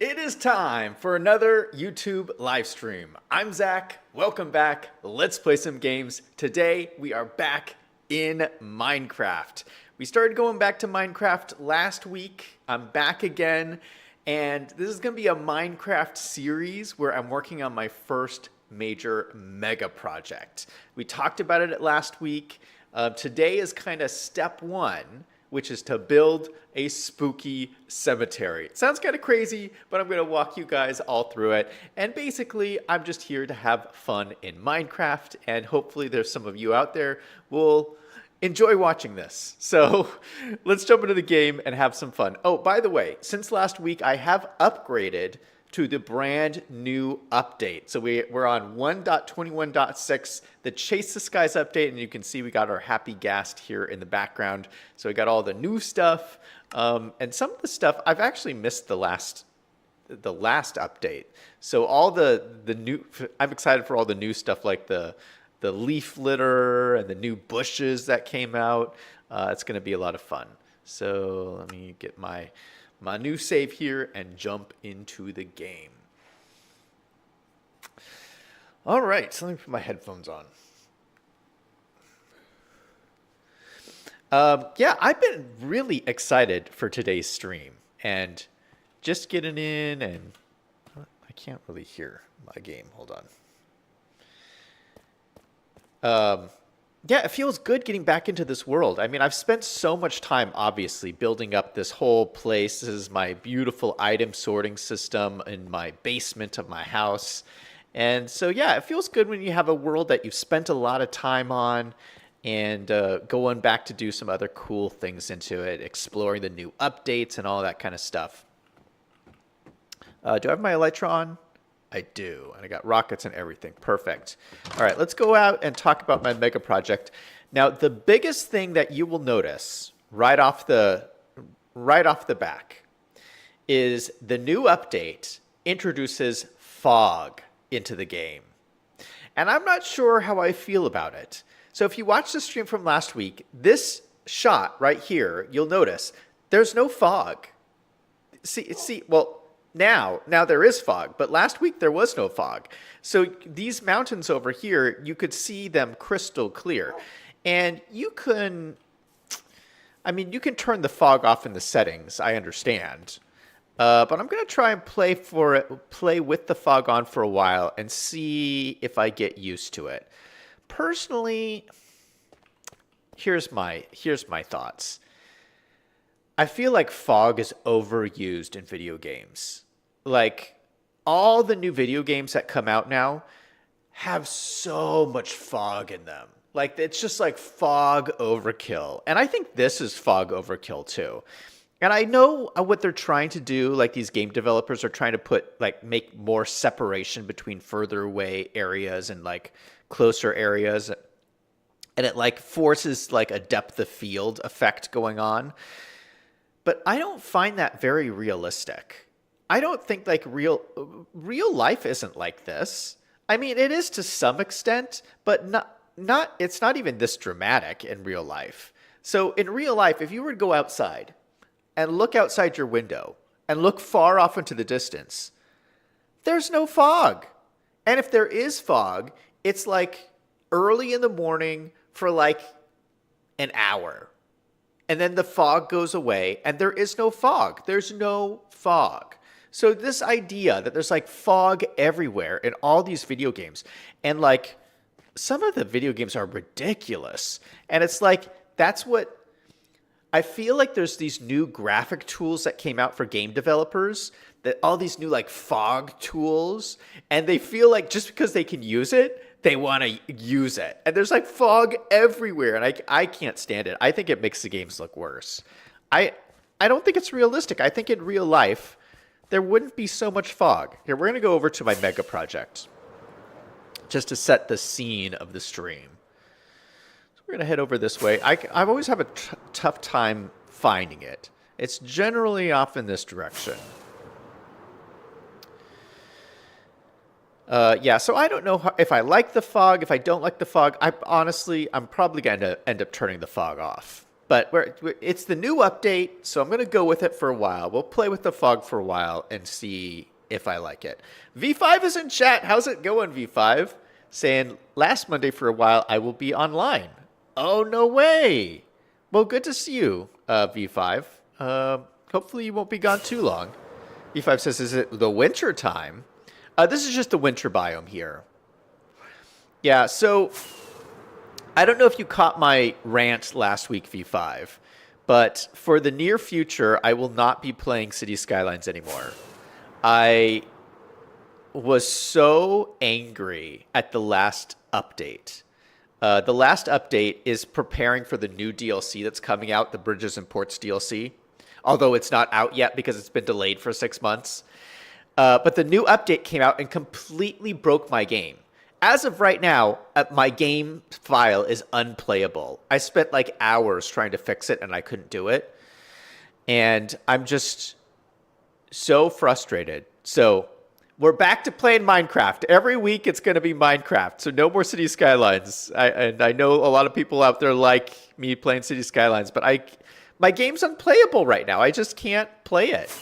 It is time for another YouTube live stream. I'm Zach. Welcome back. Let's play some games. Today we are back in Minecraft. We started going back to Minecraft last week. I'm back again, and this is going to be a Minecraft series where I'm working on my first major mega project. We talked about it last week. Today is kind of step one, which is to build a spooky cemetery. It sounds kind of crazy, but I'm going to walk you guys all through it. And basically, I'm just here to have fun in Minecraft, and hopefully there's some of you out there will enjoy watching this. So let's jump into the game and have some fun. Oh, by the way, since last week, I have upgraded to the brand new update. So we're on 1.21.6, the Chase the Skies update, and you can see we got our happy ghast here in the background. So we got all the new stuff, and some of the stuff I've actually missed the last update. So all the new, I'm excited for all the new stuff like the leaf litter and the new bushes that came out. It's going to be a lot of fun. So let me get my new save here and jump into the game. All right, so let me put my headphones on. Yeah, I've been really excited for today's stream and just getting in, and I can't really hear my game. Hold on. Yeah, it feels good getting back into this world. I mean, I've spent so much time, obviously, building up this whole place. This is my beautiful item sorting system in my basement of my house. And so, yeah, it feels good when you have a world that you've spent a lot of time on and going back to do some other cool things into it, exploring the new updates and all that kind of stuff. Do I have my elytra on? I do, and I got rockets and everything. Perfect. All right, let's go out and talk about my mega project. Now, the biggest thing that you will notice right off the back is the new update introduces fog into the game. And I'm not sure how I feel about it. So if you watch the stream from last week, this shot right here, you'll notice there's no fog. Well, Now there is fog, but last week there was no fog. So these mountains over here, you could see them crystal clear. And you can turn the fog off in the settings, I understand. But I'm going to try and play with the fog on for a while and see if I get used to it. Personally, here's my thoughts. I feel like fog is overused in video games. Like, all the new video games that come out now have so much fog in them. Like, it's just like fog overkill. And I think this is fog overkill too. And I know what they're trying to do, like these game developers are trying to make more separation between further away areas and like closer areas. And it like forces like a depth of field effect going on. But I don't find that very realistic. I don't think like real life isn't like this. I mean, it is to some extent, but it's not even this dramatic in real life. So in real life, if you were to go outside and look outside your window and look far off into the distance, there's no fog. And if there is fog, it's like early in the morning for like an hour. And then the fog goes away, and there is no fog. There's no fog. So this idea that there's like fog everywhere in all these video games, and like some of the video games are ridiculous. And it's like, that's what I feel like there's these new graphic tools that came out for game developers, that all these new like fog tools, and they feel like just because they can use it, they want to use it. And there's like fog everywhere, and I can't stand it. I think it makes the games look worse. I don't think it's realistic. I think in real life, there wouldn't be so much fog. Here, we're going to go over to my mega project just to set the scene of the stream. So we're going to head over this way. I always have a tough time finding it. It's generally off in this direction. Yeah, so I don't know if I like the fog, if I don't like the fog. I'm probably going to end up turning the fog off. But it's the new update, so I'm going to go with it for a while. We'll play with the fog for a while and see if I like it. V5 is in chat. How's it going, V5? Saying, last Monday for a while, I will be online. Oh, no way. Well, good to see you, V5. Hopefully you won't be gone too long. V5 says, is it the winter time? This is just the winter biome here. Yeah, so I don't know if you caught my rant last week, V5, but for the near future, I will not be playing City Skylines anymore. I was so angry at the last update. The last update is preparing for the new DLC that's coming out, the Bridges and Ports DLC, although it's not out yet because it's been delayed for 6 months. But the new update came out and completely broke my game. As of right now, my game file is unplayable. I spent like hours trying to fix it and I couldn't do it. And I'm just so frustrated. So we're back to playing Minecraft. Every week it's going to be Minecraft. So no more City Skylines. And I know a lot of people out there like me playing City Skylines, but my game's unplayable right now. I just can't play it.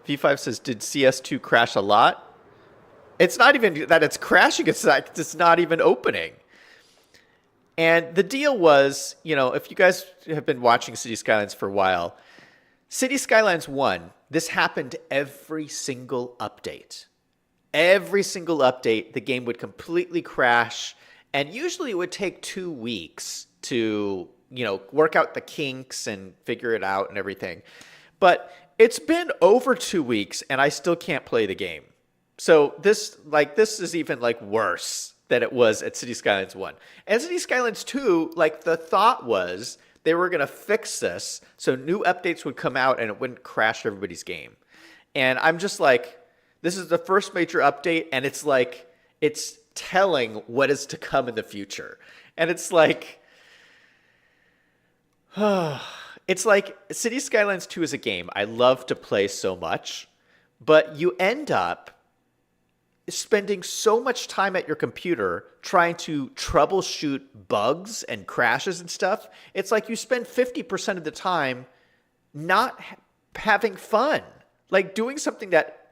V5 says, did CS2 crash a lot? It's not even that it's crashing. It's like it's not even opening. And the deal was, if you guys have been watching City Skylines for a while, City Skylines 1, this happened every single update. Every single update, the game would completely crash. And usually it would take 2 weeks to, work out the kinks and figure it out and everything. But it's been over 2 weeks and I still can't play the game. So this is even worse than it was at City Skylines 1. And City Skylines 2, the thought was they were going to fix this so new updates would come out and it wouldn't crash everybody's game. And I'm just this is the first major update and it's telling what is to come in the future. And it's it's City Skylines 2 is a game I love to play so much, but you end up spending so much time at your computer trying to troubleshoot bugs and crashes and stuff. It's like you spend 50% of the time not having fun, doing something that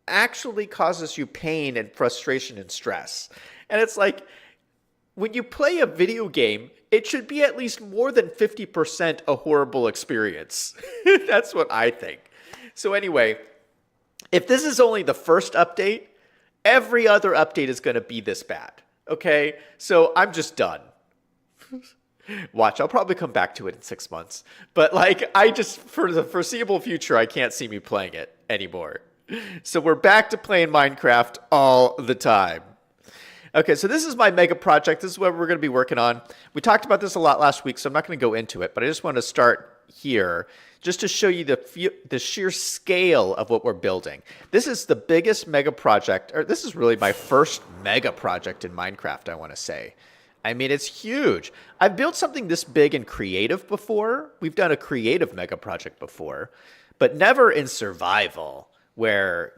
actually causes you pain and frustration and stress. And it's when you play a video game, it should be at least more than 50% a horrible experience. That's what I think. So anyway, if this is only the first update, every other update is going to be this bad. Okay? So I'm just done. Watch, I'll probably come back to it in 6 months. But for the foreseeable future, I can't see me playing it anymore. So we're back to playing Minecraft all the time. Okay, so this is my mega project. This is what we're going to be working on. We talked about this a lot last week, so I'm not going to go into it, but I just want to start here just to show you the sheer scale of what we're building. This is the biggest mega project, or this is really my first mega project in Minecraft, I want to say. I mean, it's huge. I've built something this big in creative before. We've done a creative mega project before, but never in survival where,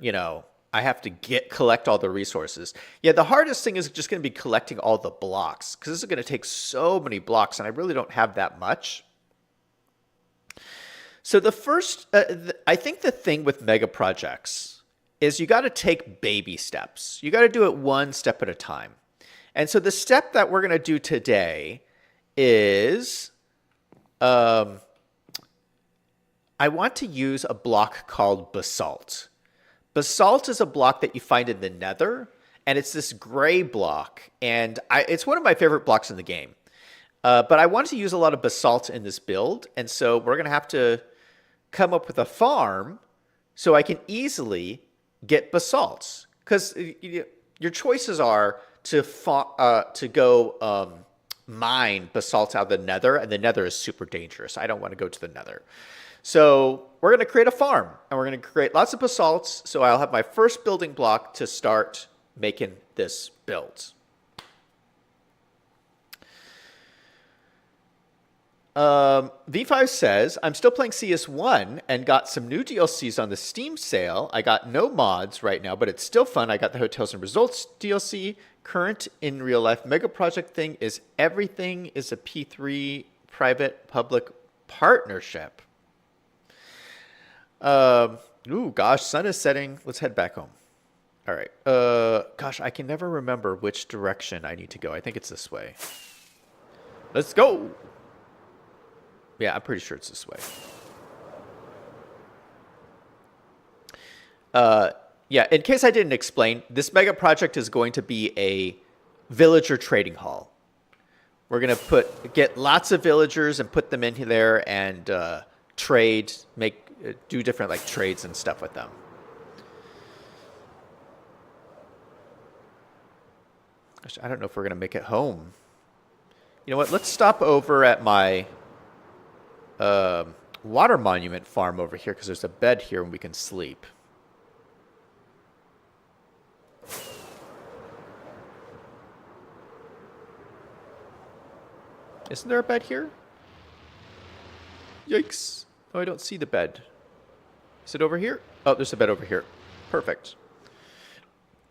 I have to collect all the resources. Yeah, the hardest thing is just going to be collecting all the blocks because this is going to take so many blocks and I really don't have that much. So the first, I think the thing with mega projects is you got to take baby steps. You got to do it one step at a time. And so the step that we're going to do today is I want to use a block called basalt. Basalt is a block that you find in the Nether, and it's this gray block, and it's one of my favorite blocks in the game. But I want to use a lot of basalt in this build, and so we're going to have to come up with a farm so I can easily get basalt. Because your choices are to go mine basalt out of the Nether, and the Nether is super dangerous. I don't want to go to the Nether. So we're going to create a farm, and we're going to create lots of basalts, so I'll have my first building block to start making this build. V5 says, I'm still playing CS1 and got some new DLCs on the Steam sale. I got no mods right now, but it's still fun. I got the Hotels and Results DLC. Current in real life mega project thing is everything is a P3 private public partnership. Ooh, gosh, sun is setting. Let's head back home. All right. Gosh, I can never remember which direction I need to go. I think it's this way. Let's go. Yeah, I'm pretty sure it's this way. Yeah, in case I didn't explain, this mega project is going to be a villager trading hall. We're going to get lots of villagers and put them in there and trade, do different like trades and stuff with them. Gosh, I don't know if we're going to make it home. You know what? Let's stop over at my water monument farm over here because there's a bed here and we can sleep. Isn't there a bed here? Yikes. Oh, I don't see the bed. Is it over here? Oh, there's a bed over here. Perfect.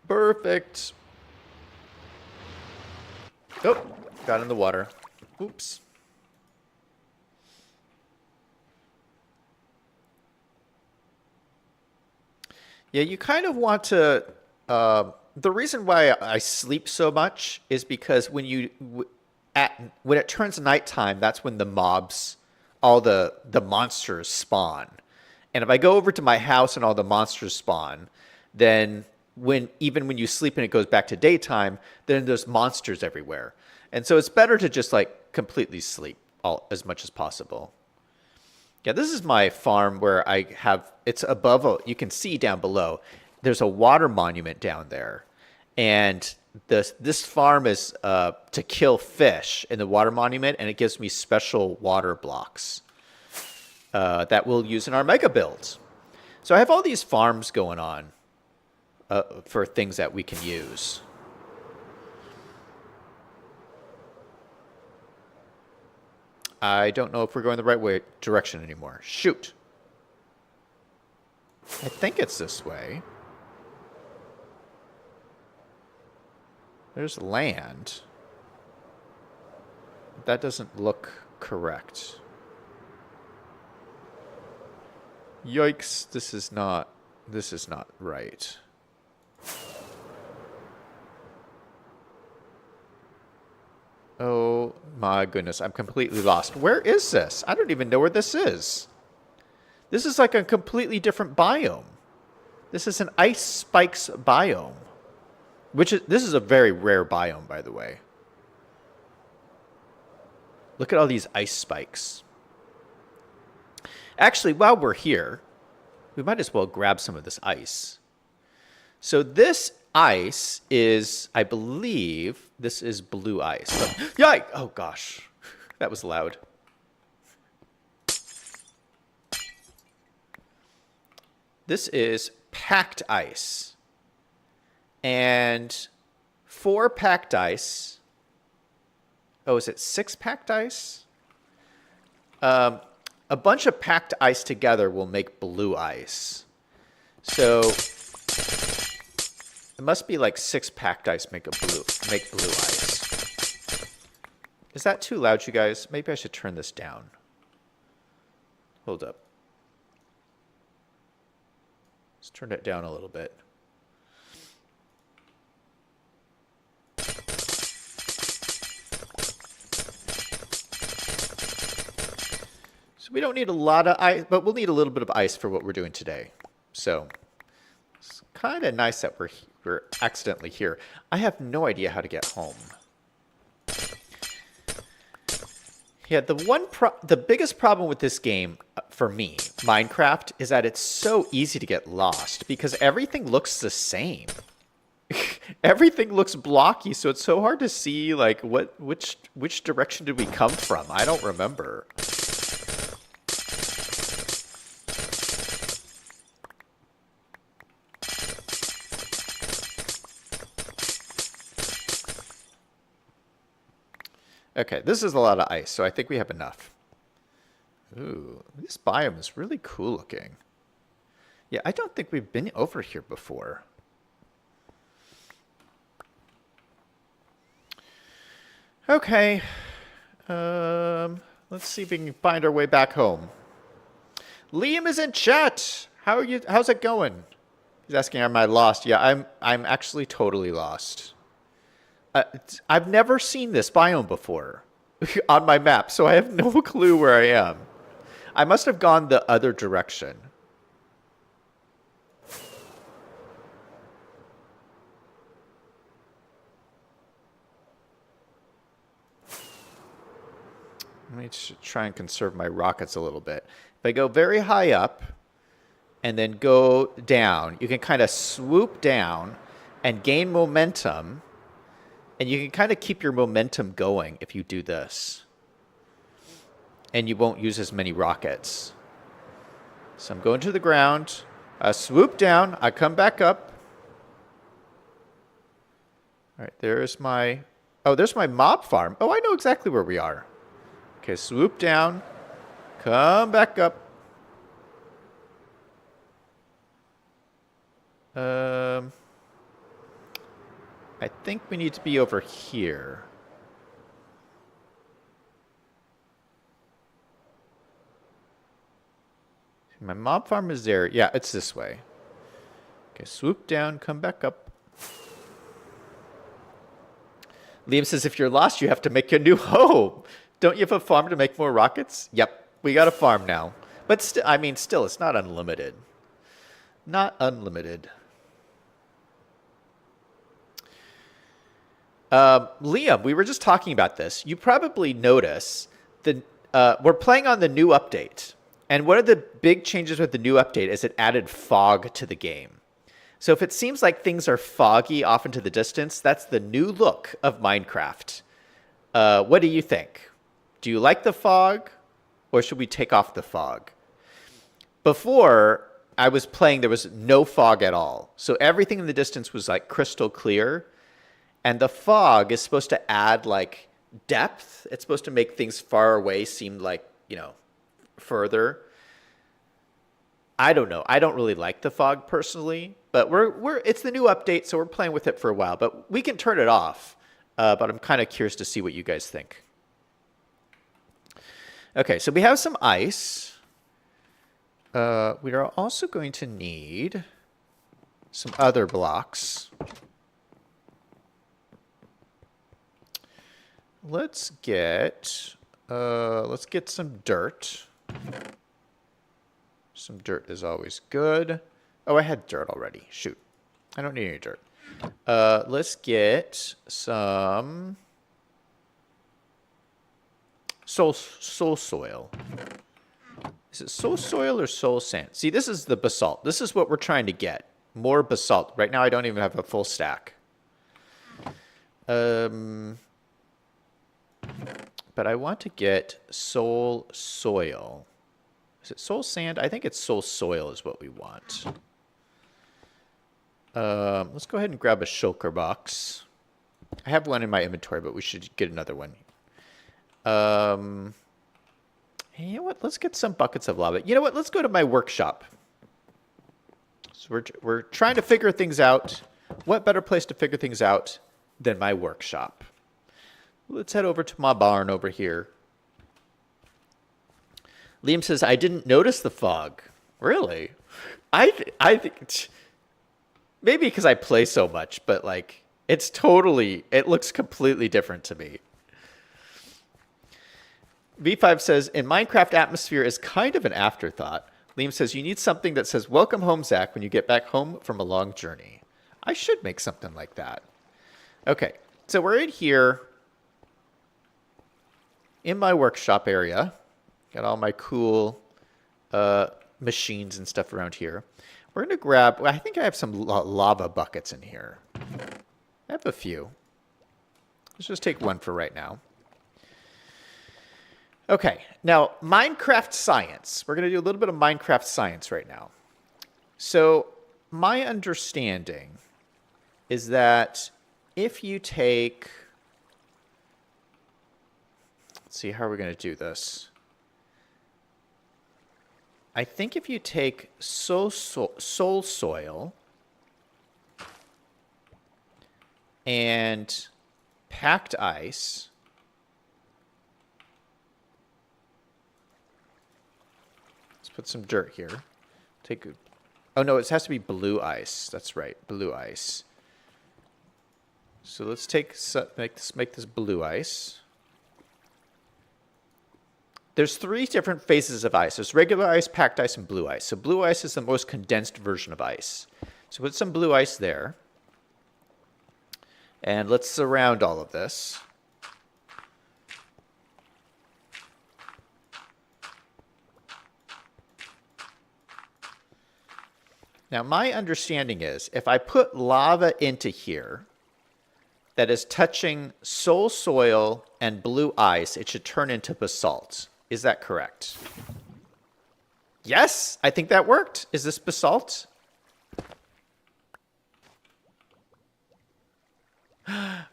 Perfect. Oh, got in the water. Oops. Yeah, you kind of want to... the reason why I sleep so much is because when when it turns nighttime, that's when the mobs, all the monsters spawn. And if I go over to my house and all the monsters spawn, then even when you sleep and it goes back to daytime, then there's monsters everywhere. And so it's better to just like completely sleep as much as possible. Yeah, this is my farm where it's above, you can see down below, there's a water monument down there. And this farm is to kill fish in the water monument, and it gives me special water blocks that we'll use in our mega builds. So I have all these farms going on for things that we can use. I don't know if we're going the right direction anymore. Shoot. I think it's this way. There's land. That doesn't look correct. Yikes, this is not right. Oh my goodness, I'm completely lost. Where is this? I don't even know where this is. This is like a completely different biome. This is an ice spikes biome. This is a very rare biome, by the way. Look at all these ice spikes. Actually, while we're here, we might as well grab some of this ice. So this ice is, I believe, this is blue ice. Yikes! Oh gosh, that was loud. This is packed ice. And 4 packed ice. Oh, is it 6 packed ice? A bunch of packed ice together will make blue ice. So it must be like 6 packed ice make blue ice. Is that too loud, you guys? Maybe I should turn this down. Hold up. Let's turn it down a little bit. So we don't need a lot of ice, but we'll need a little bit of ice for what we're doing today. So it's kind of nice that we're accidentally here. I have no idea how to get home. Yeah, the biggest problem with this game, for me, Minecraft, is that it's so easy to get lost because everything looks the same. Everything looks blocky, so it's so hard to see like which direction did we come from? I don't remember. Okay, this is a lot of ice, so I think we have enough. Ooh, this biome is really cool looking. Yeah, I don't think we've been over here before. Okay. Let's see if we can find our way back home. Liam is in chat. How are you? How's it going? He's asking, "Am I lost?" Yeah, I'm actually totally lost. I've never seen this biome before on my map, so I have no clue where I am. I must have gone the other direction. Let me try and conserve my rockets a little bit. If I go very high up and then go down, you can kind of swoop down and gain momentum. And you can kind of keep your momentum going if you do this. And you won't use as many rockets. So I'm going to the ground. I swoop down. I come back up. All right, there's my... Oh, there's my mob farm. Oh, I know exactly where we are. Okay, swoop down. Come back up. I think we need to be over here. My mob farm is there. Yeah, it's this way. Okay, swoop down, come back up. Liam says, if you're lost, you have to make a new home. Don't you have a farm to make more rockets? Yep, we got a farm now. But I mean, still, it's not unlimited. Not unlimited. Liam, we were just talking about this. You probably notice that we're playing on the new update. And one of the big changes with the new update is it added fog to the game. So if it seems like things are foggy off into the distance, that's the new look of Minecraft. What do you think? Do you like the fog, or should we take off the fog? Before I was playing, there was no fog at all. So everything in the distance was like crystal clear. And the fog is supposed to add like depth. It's supposed to make things far away seem like, you know, further. I don't know. I don't really like the fog personally, but it's the new update, so we're playing with it for a while. But we can turn it off. But I'm kind of curious to see what you guys think. Okay, so we have some ice. We are also going to need some other blocks. Let's get some dirt. Some dirt is always good. Oh, I had dirt already. Shoot. I don't need any dirt. Let's get some soul soil. Is it soul soil or soul sand? See, this is the basalt. This is what we're trying to get. More basalt. Right now, I don't even have a full stack. But I want to get soul soil. Is it soul sand? I think it's soul soil is what we want. Let's go ahead and grab a shulker box. I have one in my inventory, but we should get another one. Hey, you know what? Let's get some buckets of lava. You know what? Let's go to my workshop. So we're trying to figure things out. What better place to figure things out than my workshop? Let's head over to my barn over here. Liam says, I didn't notice the fog. Really? I think maybe because I play so much, but like it looks completely different to me. V5 says, in Minecraft, atmosphere is kind of an afterthought. Liam says, you need something that says, welcome home, Zach, when you get back home from a long journey. I should make something like that. Okay, so we're in here in my workshop area. Got all my cool machines and stuff around here. We're going to grab, I think I have some lava buckets in here. I have a few. Let's just take one for right now. Okay, now Minecraft science. We're going to do a little bit of Minecraft science right now. So my understanding is that if you take, let's see, how are we going to do this? I think if you take soul soil and packed ice, let's put some dirt here. Oh no, it has to be blue ice. That's right, blue ice. So let's make this blue ice. There's 3 different phases of ice. There's regular ice, packed ice, and blue ice. So blue ice is the most condensed version of ice. So put some blue ice there. And let's surround all of this. Now, my understanding is if I put lava into here that is touching soil and blue ice, it should turn into basalt. Is that correct? Yes, I think that worked. Is this basalt?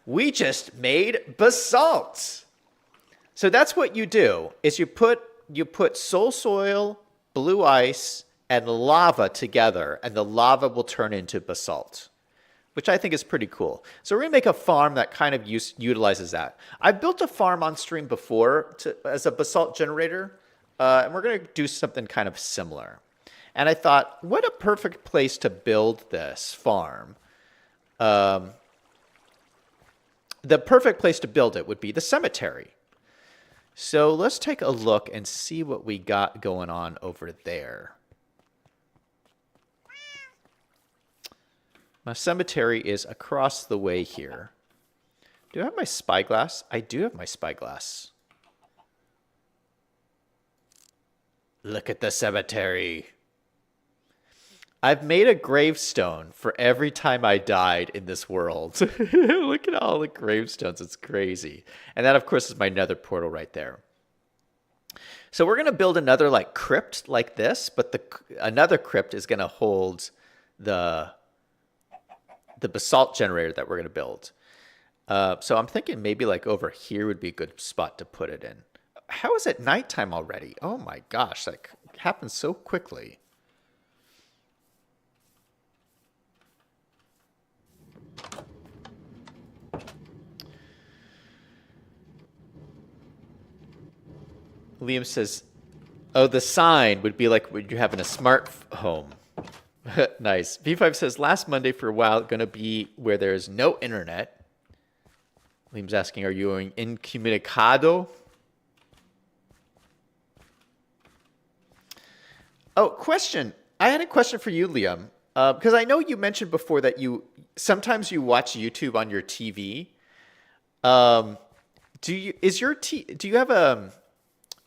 We just made basalt. So that's what you do, is you put soil, blue ice, and lava together, and the lava will turn into basalt, which I think is pretty cool. So we're going to make a farm that kind of utilizes that. I've built a farm on stream before as a basalt generator, and we're going to do something kind of similar. And I thought, what a perfect place to build this farm. The perfect place to build it would be the cemetery. So let's take a look and see what we got going on over there. My cemetery is across the way here. Do I have my spyglass? I do have my spyglass. Look at the cemetery. I've made a gravestone for every time I died in this world. Look at all the gravestones. It's crazy. And that, of course, is my nether portal right there. So we're going to build another like crypt like this, but another crypt is going to hold the basalt generator that we're going to build. So I'm thinking maybe like over here would be a good spot to put it in. How is it nighttime already? Oh my gosh, that happens so quickly. Liam says, oh, the sign would be like when you have in a smart home. Nice. V5 says, last Monday for a while, going to be where there's no internet. Liam's asking, are you incomunicado? Oh, question. I had a question for you, Liam. Because I know you mentioned before that sometimes you watch YouTube on your TV. Do you have a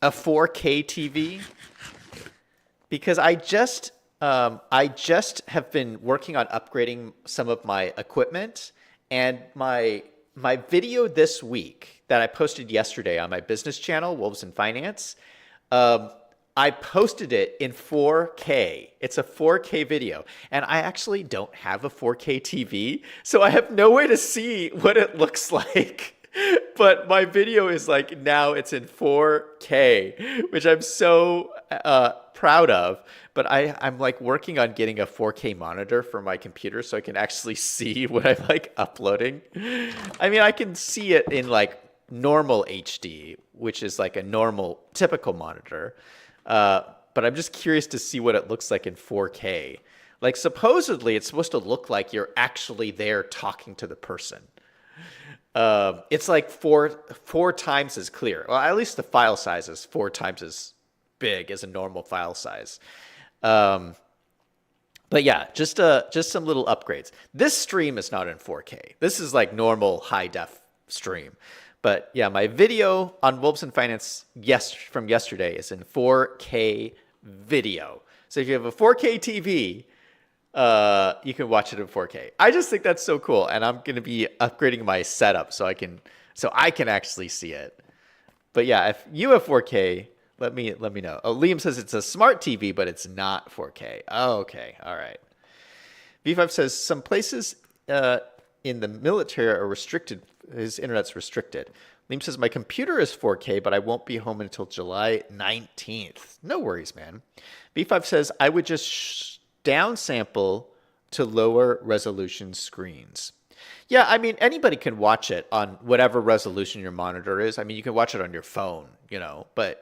4K TV? Because I just have been working on upgrading some of my equipment, and my video this week that I posted yesterday on my business channel, Wolves in Finance, I posted it in 4K. It's a 4K video, and I actually don't have a 4K TV, so I have no way to see what it looks like. But my video is like, now it's in 4K, which I'm so proud of. But I'm like working on getting a 4K monitor for my computer so I can actually see what I'm like uploading. I mean, I can see it in like normal HD, which is like a normal, typical monitor. But I'm just curious to see what it looks like in 4K. Like supposedly it's supposed to look like you're actually there talking to the person. It's like four times as clear. Well, at least the file size is 4 times as big as a normal file size. But yeah, just some little upgrades. This stream is not in 4K. This is like normal high def stream. But yeah, my video on Wolves in Finance from yesterday is in 4K video. So if you have a 4K TV, you can watch it in 4K. I just think that's so cool, and I'm going to be upgrading my setup so I can actually see it. But yeah, if you have 4K, let me know. Oh, Liam says it's a smart TV, but it's not 4K. Oh, okay, all right. V5 says some places in the military are restricted. His internet's restricted. Liam says, my computer is 4K, but I won't be home until July 19th. No worries, man. B5 says, I would just downsample to lower resolution screens. Yeah, I mean, anybody can watch it on whatever resolution your monitor is. I mean, you can watch it on your phone, you know, but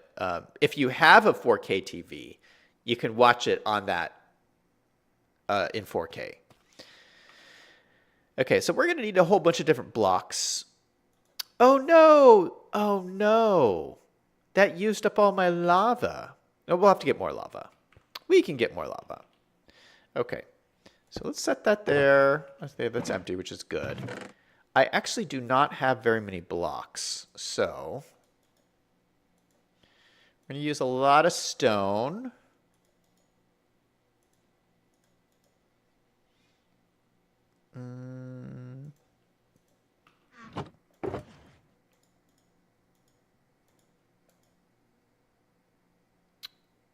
if you have a 4K TV, you can watch it on that in 4K. Okay, so we're going to need a whole bunch of different blocks. Oh, no. Oh, no. That used up all my lava. Oh, we'll have to get more lava. We can get more lava. Okay. So let's set that there. That's empty, which is good. I actually do not have very many blocks. So we're going to use a lot of stone.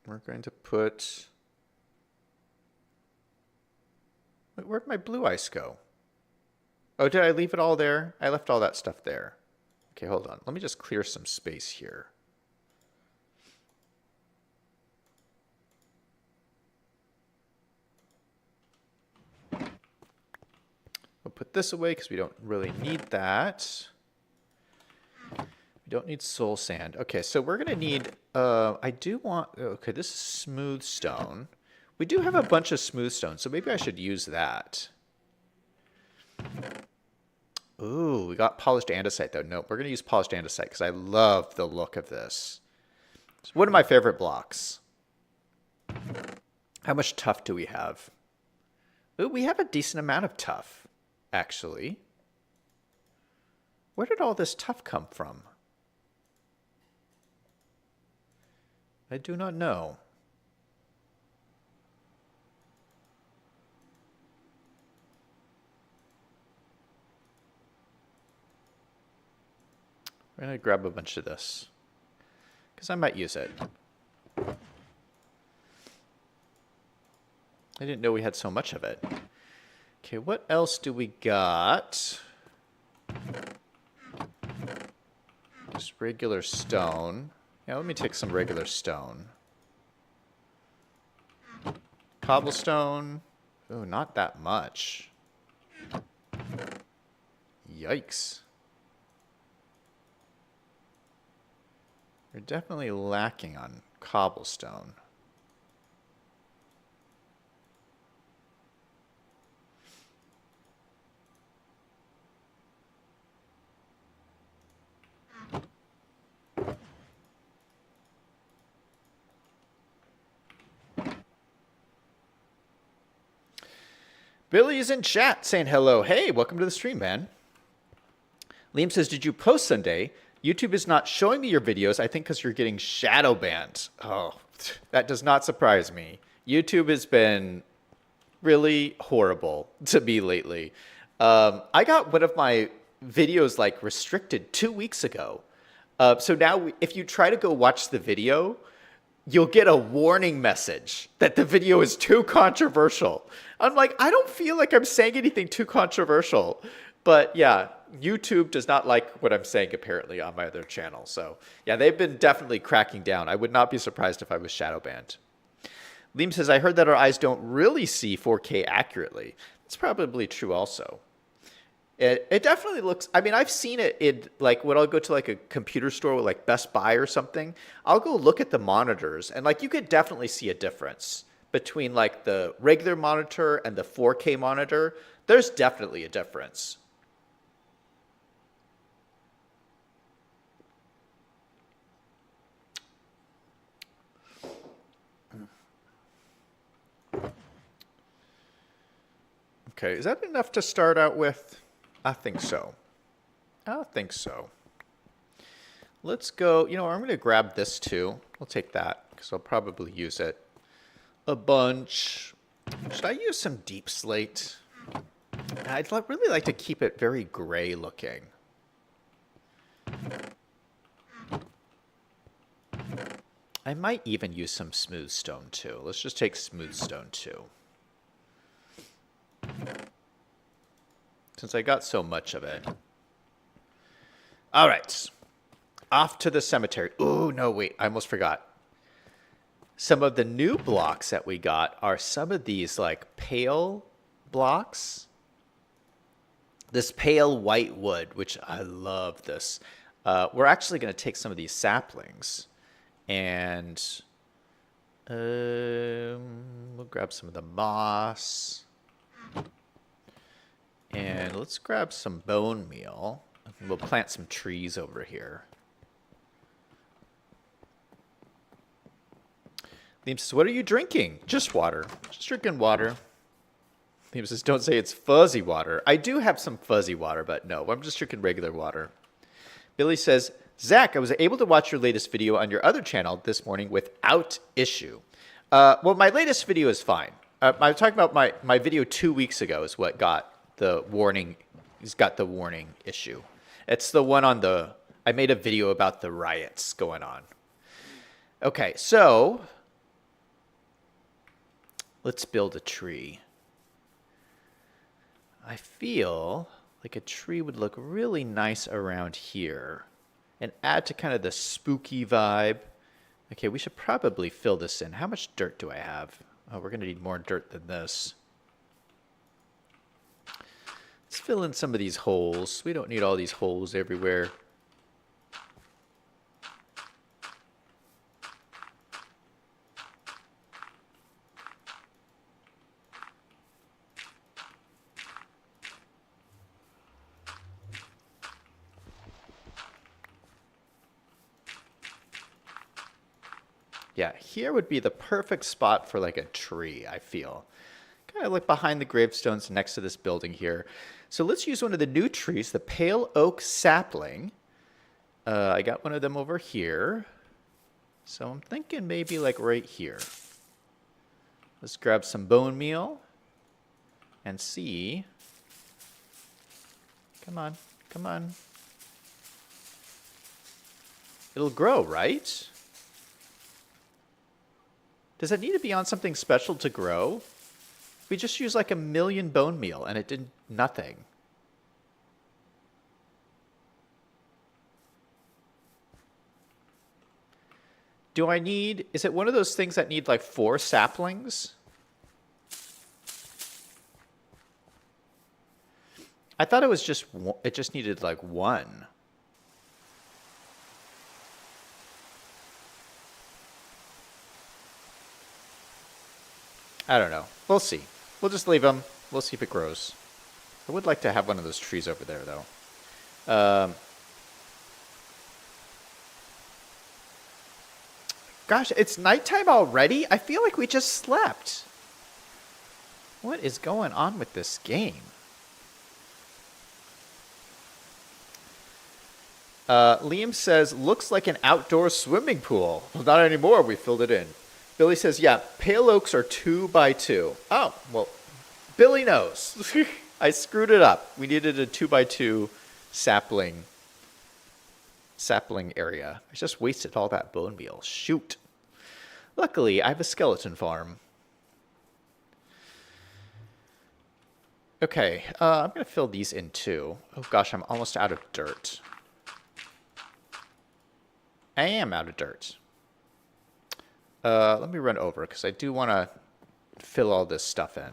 We're going to put... Wait, where'd my blue ice go? Oh, did I leave it all there? I left all that stuff there. Okay, hold on. Let me just clear some space here. We'll put this away because we don't really need that. We don't need soul sand. Okay, so we're going to need... I do want... Okay, this is smooth stone. We do have a bunch of smooth stone, so maybe I should use that. Ooh, we got polished andesite, though. Nope, we're going to use polished andesite because I love the look of this. It's one of my favorite blocks. How much tuff do we have? Ooh, we have a decent amount of tuff, actually. Where did all this tuff come from? I do not know. We're going to grab a bunch of this because I might use it. I didn't know we had so much of it. Okay, what else do we got? Just regular stone. Yeah, let me take some regular stone. Cobblestone. Ooh, not that much. Yikes. We're definitely lacking on cobblestone. Billy is in chat saying hello. Hey, welcome to the stream, man. Liam says, did you post Sunday? YouTube is not showing me your videos, I think because you're getting shadow banned. Oh, that does not surprise me. YouTube has been really horrible to me lately. I got one of my videos like restricted 2 weeks ago. So now if you try to go watch the video, you'll get a warning message that the video is too controversial. I'm like, I don't feel like I'm saying anything too controversial. But yeah, YouTube does not like what I'm saying apparently on my other channel. So yeah, they've been definitely cracking down. I would not be surprised if I was shadow banned. Liam says, I heard that our eyes don't really see 4K accurately. That's probably true also. It definitely looks, I mean, I've seen it in, like, when I'll go to, like, a computer store, like Best Buy or something, I'll go look at the monitors, and, like, you could definitely see a difference between, like, the regular monitor and the 4K monitor. There's definitely a difference. Okay, is that enough to start out with? I think so. I think so. Let's go, you know, I'm going to grab this too. We'll take that because I'll probably use it a bunch. Should I use some deep slate? I'd really like to keep it very gray looking. I might even use some smooth stone too. Let's just take smooth stone too. Since I got so much of it. All right. Off to the cemetery. Oh, no, wait. I almost forgot. Some of the new blocks that we got are some of these like pale blocks. This pale white wood, which I love this. We're actually going to take some of these saplings and we'll grab some of the moss. And let's grab some bone meal. We'll plant some trees over here. Liam says, what are you drinking? Just water. Just drinking water. Liam says, don't say it's fuzzy water. I do have some fuzzy water, but no, I'm just drinking regular water. Billy says, Zach, I was able to watch your latest video on your other channel this morning without issue. Well, my latest video is fine. I was talking about my video 2 weeks ago is what got the warning. He's got the warning issue. It's the one on the, I made a video about the riots going on. Okay, so let's build a tree. I feel like a tree would look really nice around here and add to kind of the spooky vibe. Okay, we should probably fill this in. How much dirt do I have? Oh, we're going to need more dirt than this. Let's fill in some of these holes. We don't need all these holes everywhere. Yeah, here would be the perfect spot for like a tree, I feel. Kind of like behind the gravestones next to this building here. So let's use one of the new trees, the pale oak sapling. I got one of them over here. So I'm thinking maybe like right here. Let's grab some bone meal and see. Come on, come on. It'll grow, right? Does it need to be on something special to grow? We just used like 1,000,000 bone meal and it did nothing. Do I need, is it one of those things that need like 4 saplings? I thought it was just, it just needed like 1. I don't know. We'll see. We'll just leave them. We'll see if it grows. I would like to have one of those trees over there, though. Gosh, it's nighttime already? I feel like we just slept. What is going on with this game? Liam says, looks like an outdoor swimming pool. Well, not anymore. We filled it in. Billy says, yeah, pale oaks are 2 by 2. Oh, well, Billy knows. I screwed it up. We needed a 2 by 2 sapling area. I just wasted all that bone meal. Shoot. Luckily, I have a skeleton farm. Okay, I'm going to fill these in too. Oh gosh, I'm almost out of dirt. I am out of dirt. Let me run over because I do want to fill all this stuff in.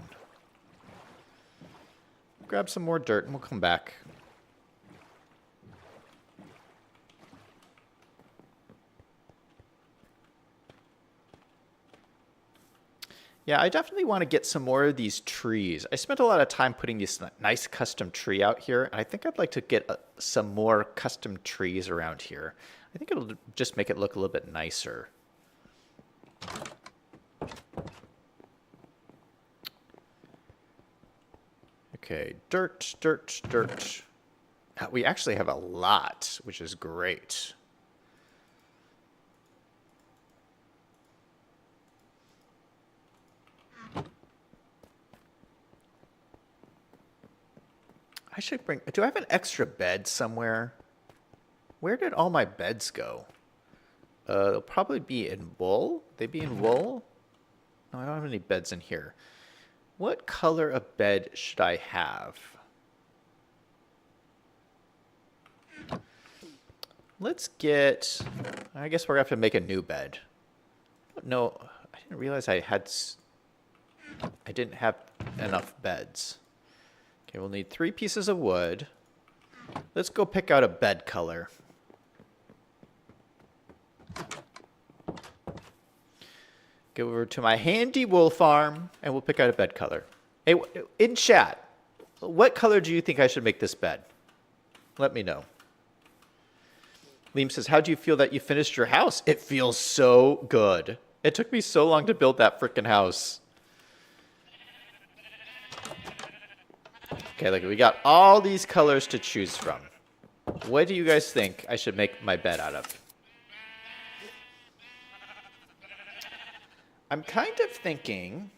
Grab some more dirt and we'll come back. Yeah, I definitely want to get some more of these trees. I spent a lot of time putting this nice custom tree out here, and I think I'd like to get some more custom trees around here. I think it'll just make it look a little bit nicer. Okay, dirt, dirt, dirt. We actually have a lot, which is great. I should bring, do I have an extra bed somewhere? Where did all my beds go? They'll probably be in wool. They be in wool? No, I don't have any beds in here. What color of bed should I have? Let's get... I guess we're going to have to make a new bed. No, I didn't realize I didn't have enough beds. Okay, we'll need 3 pieces of wood. Let's go pick out a bed color. Go over to my handy wool farm, and we'll pick out a bed color. Hey, in chat, what color do you think I should make this bed? Let me know. Liam says, how do you feel that you finished your house? It feels so good. It took me so long to build that frickin' house. Okay, look, we got all these colors to choose from. What do you guys think I should make my bed out of? I'm kind of thinking...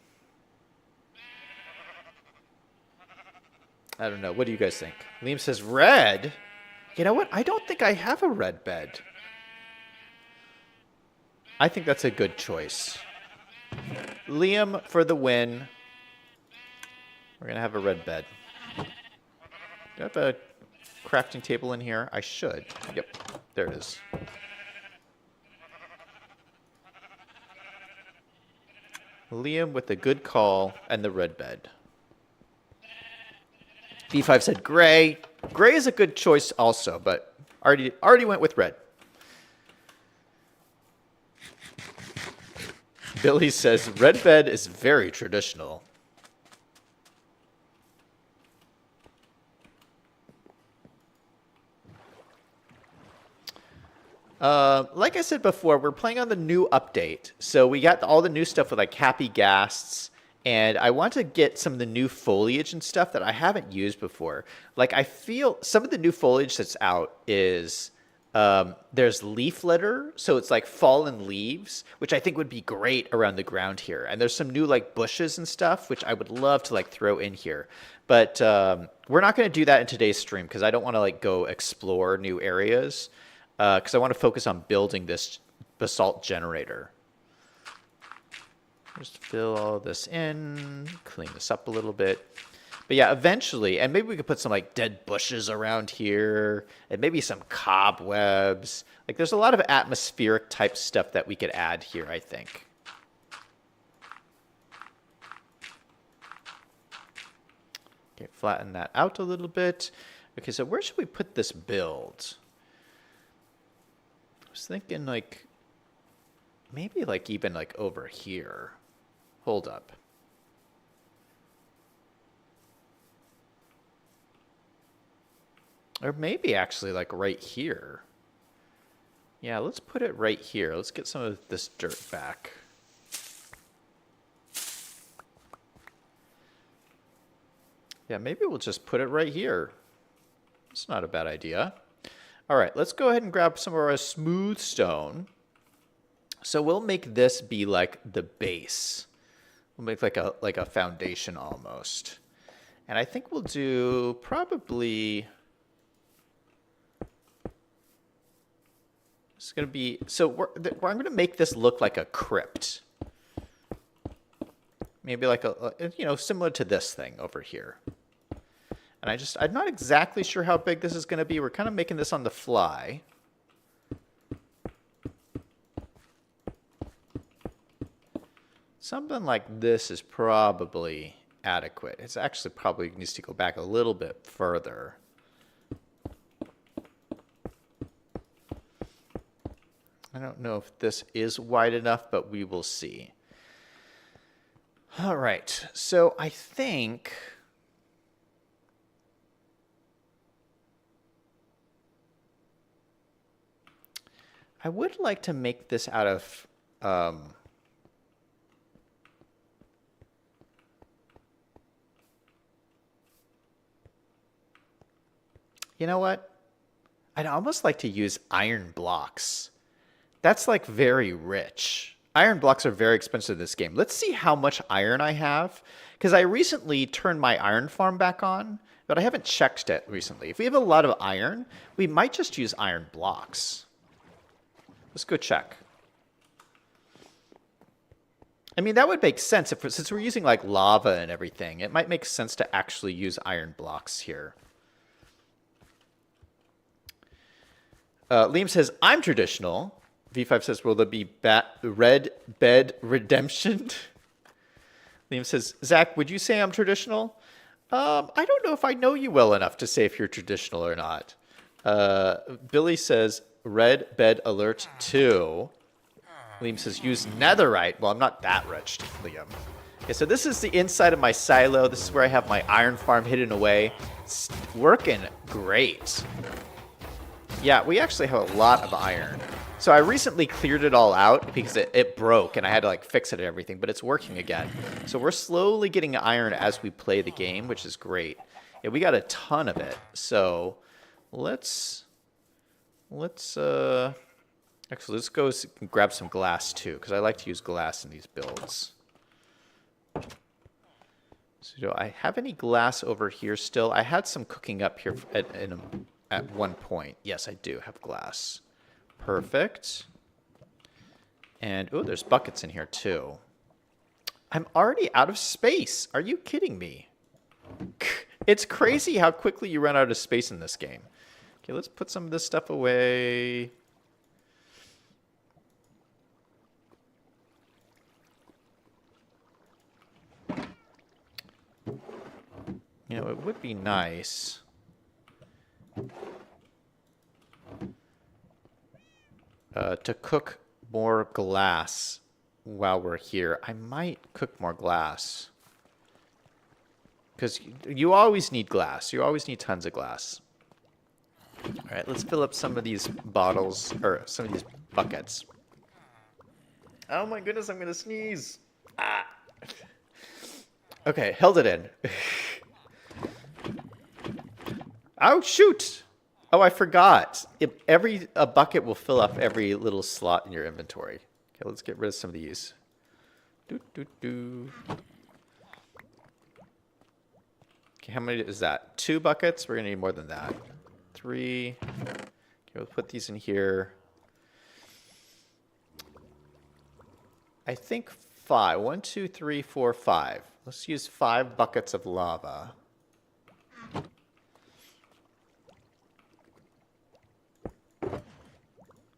I don't know. What do you guys think? Liam says red. You know what? I don't think I have a red bed. I think that's a good choice. Liam for the win. We're going to have a red bed. Do I have a crafting table in here? I should. Yep. There it is. Liam with a good call and the red bed. B5 said gray. Gray is a good choice also, but already went with red. Billy says red bed is very traditional. Like I said before, we're playing on the new update. So we got all the new stuff with like happy ghasts. And I want to get some of the new foliage and stuff that I haven't used before. Like I feel some of the new foliage that's out is there's leaf litter. So it's like fallen leaves, which I think would be great around the ground here. And there's some new like bushes and stuff, which I would love to like throw in here. But we're not going to do that in today's stream because I don't want to like go explore new areas. Because I want to focus on building this basalt generator. Just fill all this in, clean this up a little bit. But yeah, eventually, and maybe we could put some like dead bushes around here, and maybe some cobwebs. Like there's a lot of atmospheric type stuff that we could add here, I think. Okay, flatten that out a little bit. Okay, so where should we put this build? I was thinking like, maybe like even like over here. Hold up. Or maybe actually like right here. Yeah, let's put it right here. Let's get some of this dirt back. Yeah, maybe we'll just put it right here. It's not a bad idea. All right, let's go ahead and grab some of our smooth stone. So we'll make this be like the base. We'll make like a foundation almost. And I think we'll do probably... It's going to be... So I'm going to make this look like a crypt. Maybe like similar to this thing over here. And I'm not exactly sure how big this is going to be. We're kind of making this on the fly. Something like this is probably adequate. It's actually probably needs to go back a little bit further. I don't know if this is wide enough, but we will see. All right, so I think... I would like to make this out of... You know what? I'd almost like to use iron blocks. That's like very rich. Iron blocks are very expensive in this game. Let's see how much iron I have. Because I recently turned my iron farm back on, but I haven't checked it recently. If we have a lot of iron, we might just use iron blocks. Let's go check. I mean, that would make sense. Since we're using like lava and everything, it might make sense to actually use iron blocks here. Liam says, I'm traditional. V5 says, will there be red bed redemption? Liam says, Zach, would you say I'm traditional? I don't know if I know you well enough to say if you're traditional or not. Billy says, red bed alert 2. Liam says, use netherite. Well, I'm not that rich, Liam. Okay, so this is the inside of my silo. This is where I have my iron farm hidden away. It's working great. Yeah, we actually have a lot of iron. So I recently cleared it all out because it broke and I had to like fix it and everything, but it's working again. So we're slowly getting iron as we play the game, which is great. Yeah, we got a ton of it. So let's actually let's go grab some glass too, because I like to use glass in these builds. So do I have any glass over here still? I had some cooking up here at one point. Yes, I do have glass. Perfect. And, oh, there's buckets in here too. I'm already out of space. Are you kidding me? It's crazy how quickly you run out of space in this game. Okay, let's put some of this stuff away. You know, it would be nice to cook more glass while we're here. I might cook more glass. Because you always need glass. You always need tons of glass. All right, let's fill up some of these bottles, or some of these buckets. Oh my goodness, I'm going to sneeze. Ah. Okay, held it in. Oh, shoot. Oh, I forgot. A bucket will fill up every little slot in your inventory. Okay, let's get rid of some of these. Okay, how many is that? 2 buckets? We're going to need more than that. 3. Okay, we'll put these in here. I think 5. 1, 2, 3, 4, 5. Let's use 5 buckets of lava.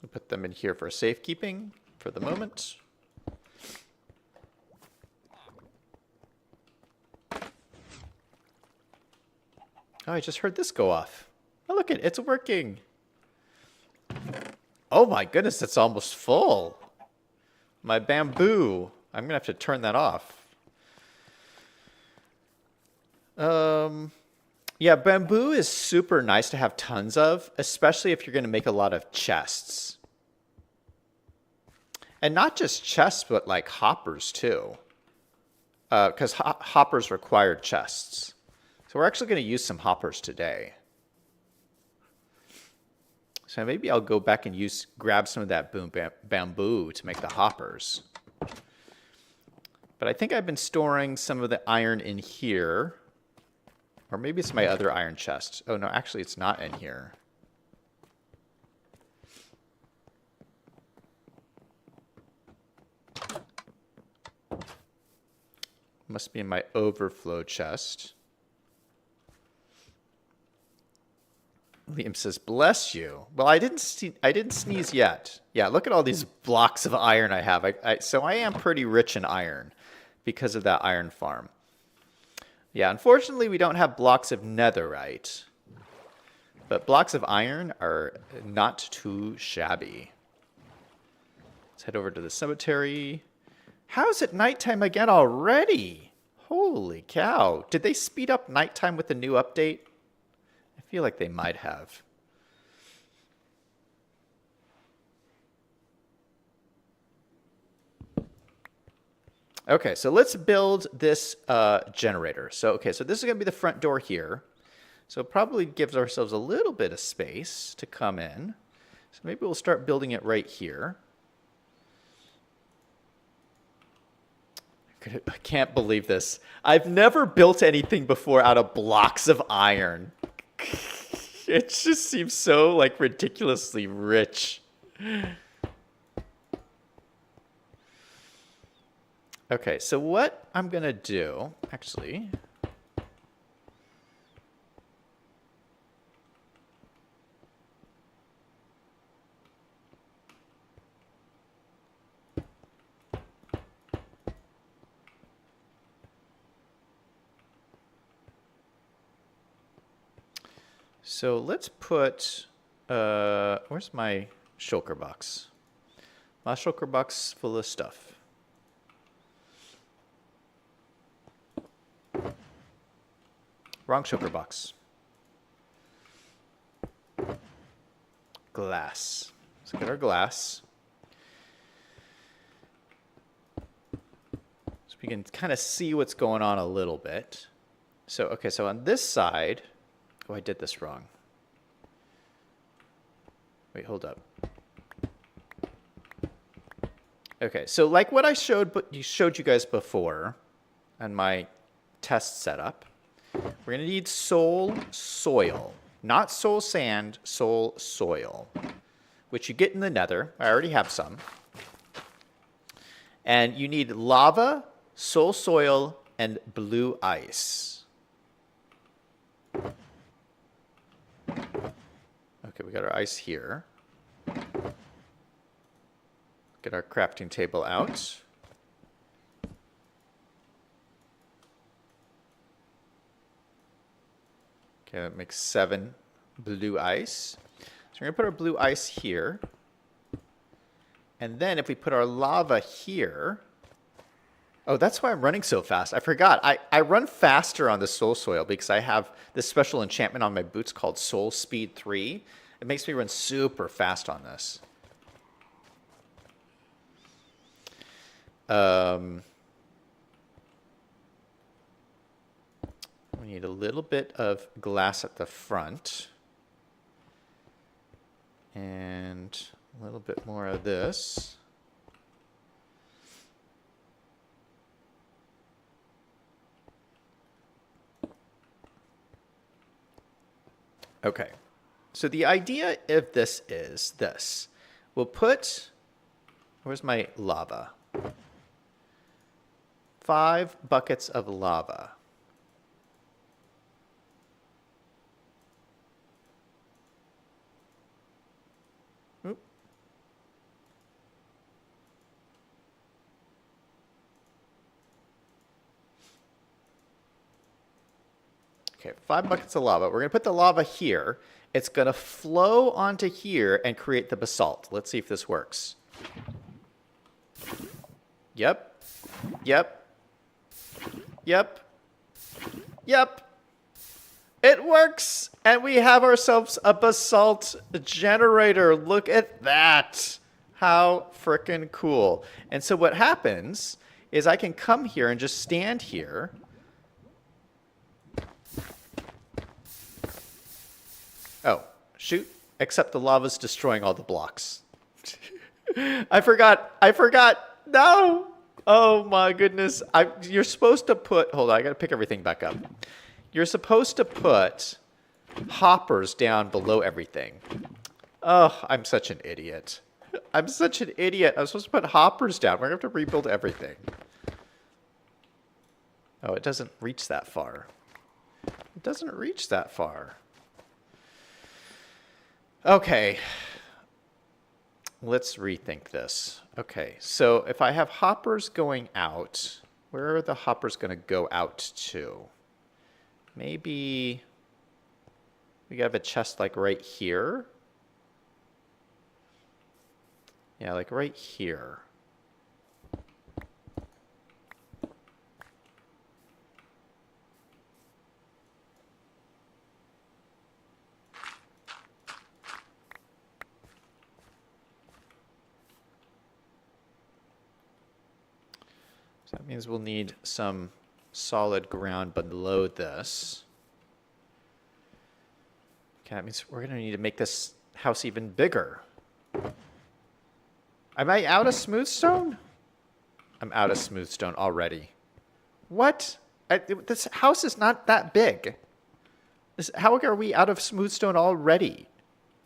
We'll put them in here for safekeeping for the moment. Oh, I just heard this go off. Oh, look, it's working. Oh my goodness, it's almost full. My bamboo. I'm going to have to turn that off. Yeah, bamboo is super nice to have tons of, especially if you're going to make a lot of chests. And not just chests, but like hoppers too. Because hoppers require chests. So we're actually going to use some hoppers today. So maybe I'll go back and grab some of that bamboo to make the hoppers. But I think I've been storing some of the iron in here. Or maybe it's my other iron chest. Oh, no, actually, it's not in here. Must be in my overflow chest. Liam says, bless you. Well, I didn't sneeze yet. Yeah, look at all these blocks of iron I have. So I am pretty rich in iron because of that iron farm. Yeah, unfortunately, we don't have blocks of netherite. But blocks of iron are not too shabby. Let's head over to the cemetery. How's it nighttime again already? Holy cow. Did they speed up nighttime with the new update? I feel like they might have. Okay, so let's build this generator. So this is going to be the front door here. So it probably gives ourselves a little bit of space to come in. So maybe we'll start building it right here. I can't believe this. I've never built anything before out of blocks of iron. It just seems so like ridiculously rich. Okay, so what I'm going to do, actually, So let's put, where's my shulker box? My shulker box full of stuff. Wrong shulker box. Glass. Let's get our glass. So we can kind of see what's going on a little bit. So, okay, so on this side, oh, I did this wrong. Wait, hold up. Okay, so like what I showed you guys before on my test setup, we're going to need soul soil. Not soul sand, soul soil, which you get in the nether. I already have some. And you need lava, soul soil, and blue ice. Okay, we got our ice here. Get our crafting table out. Okay, that makes 7 blue ice. So we're going to put our blue ice here. And then if we put our lava here... Oh, that's why I'm running so fast. I forgot. I run faster on the soul soil because I have this special enchantment on my boots called Soul Speed 3. It makes me run super fast on this. We need a little bit of glass at the front. And a little bit more of this. Okay. So the idea of this is this. We'll put, where's my lava? 5 buckets of lava. Oop. Okay, 5 buckets of lava. We're going to put the lava here. It's going to flow onto here and create the basalt. Let's see if this works. Yep. Yep. Yep. Yep. It works! And we have ourselves a basalt generator. Look at that. How frickin' cool. And so what happens is I can come here and just stand here. Oh, shoot. Except the lava's destroying all the blocks. I forgot. No. Oh my goodness. You're supposed to put, hold on, I gotta pick everything back up. You're supposed to put hoppers down below everything. Oh, I'm such an idiot. I'm such an idiot. I'm supposed to put hoppers down. We're gonna have to rebuild everything. Oh, it doesn't reach that far. It doesn't reach that far. Okay. Let's rethink this. Okay, so if I have hoppers going out, where are the hoppers going to go out to? Maybe we have a chest like right here. Yeah, like right here. So that means we'll need some solid ground below this. Okay, that means we're going to need to make this house even bigger. Am I out of smooth stone? I'm out of smooth stone already. What? This house is not that big. How are we out of smooth stone already?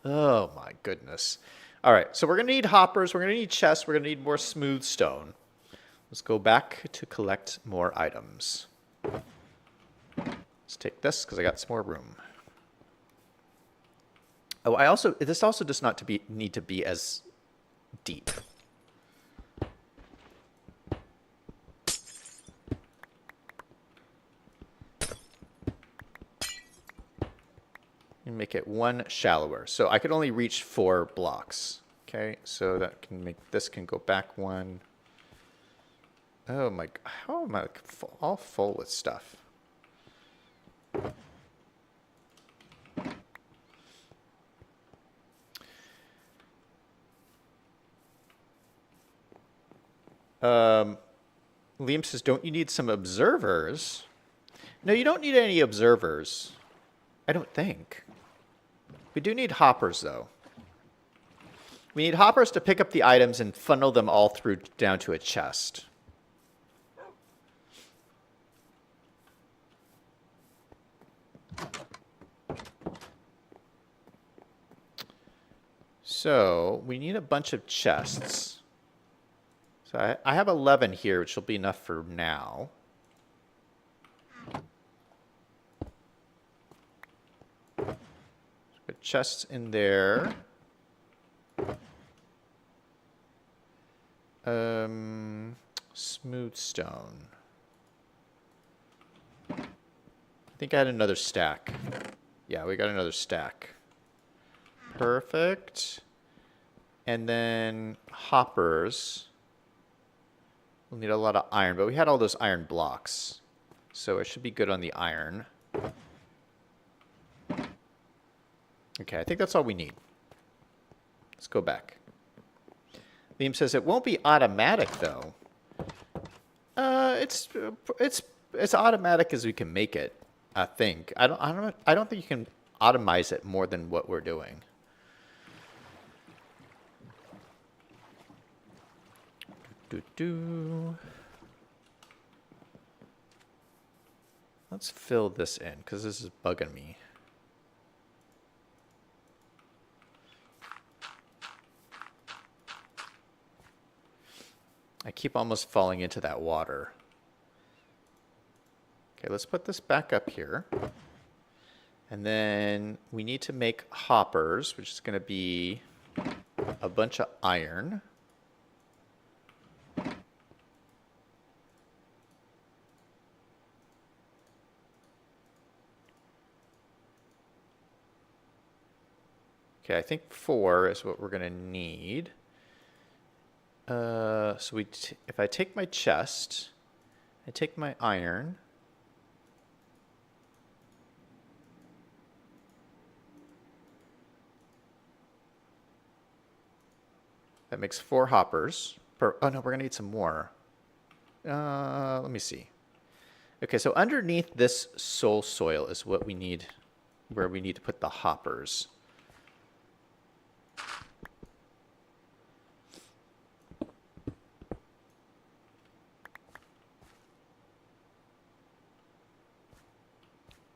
Oh my goodness. All right, so we're going to need hoppers. We're going to need chests. We're going to need more smooth stone. Let's go back to collect more items. Let's take this because I got some more room. Oh, this also does not need to be as deep. and make it one shallower. So I could only reach 4 blocks. Okay, so that can make this can go back one. Oh my, how am I all full with stuff? Liam says, don't you need some observers? No, you don't need any observers. I don't think. We do need hoppers, though. We need hoppers to pick up the items and funnel them all through down to a chest. So we need a bunch of chests. So I have 11 here, which will be enough for now. Put chests in there. Smooth stone. I think I had another stack. Yeah, we got another stack. Perfect. And then hoppers. We'll need a lot of iron, but we had all those iron blocks. So it should be good on the iron. Okay, I think that's all we need. Let's go back. Liam says it won't be automatic though. It's as automatic as we can make it. I think. I don't think you can automize it more than what we're doing. Let's fill this in because this is bugging me. I keep almost falling into that water. Okay, let's put this back up here. And then we need to make hoppers, which is going to be a bunch of iron. Okay, I think 4 is what we're going to need. So if I take my chest, I take my iron. That makes 4 hoppers. Oh no, we're gonna need some more. Let me see. Okay, so underneath this soul soil is what we need, where we need to put the hoppers.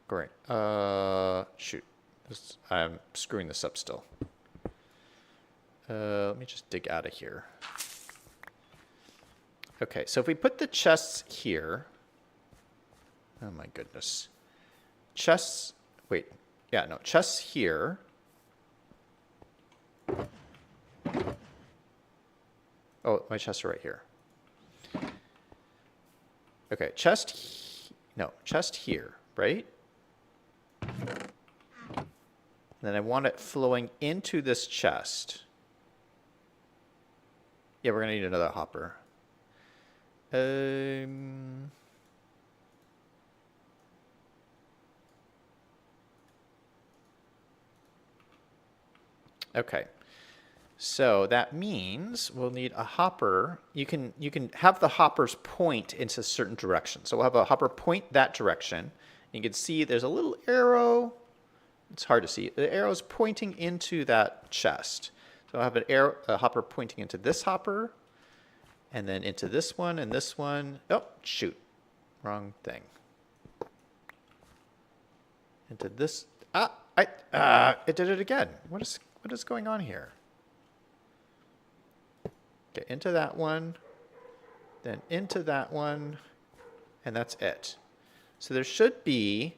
Great. Shoot. I'm screwing this up still. Let me just dig out of here. Okay, so if we put the chests here. Oh my goodness. Chests. Wait. Yeah, no. Chests here. Oh, my chests are right here. Okay, chest. No, chest here, right? And then I want it flowing into this chest. Yeah, we're going to need another hopper. Okay. So that means we'll need a hopper. You can have the hoppers point into certain directions. So we'll have a hopper point that direction. You can see there's a little arrow. It's hard to see. The arrow's pointing into that chest. So I'll have a hopper pointing into this hopper, and then into this one and this one. Oh, shoot. Wrong thing. Into this. It did it again. What is going on here? Okay, into that one, then into that one, and that's it. So there should be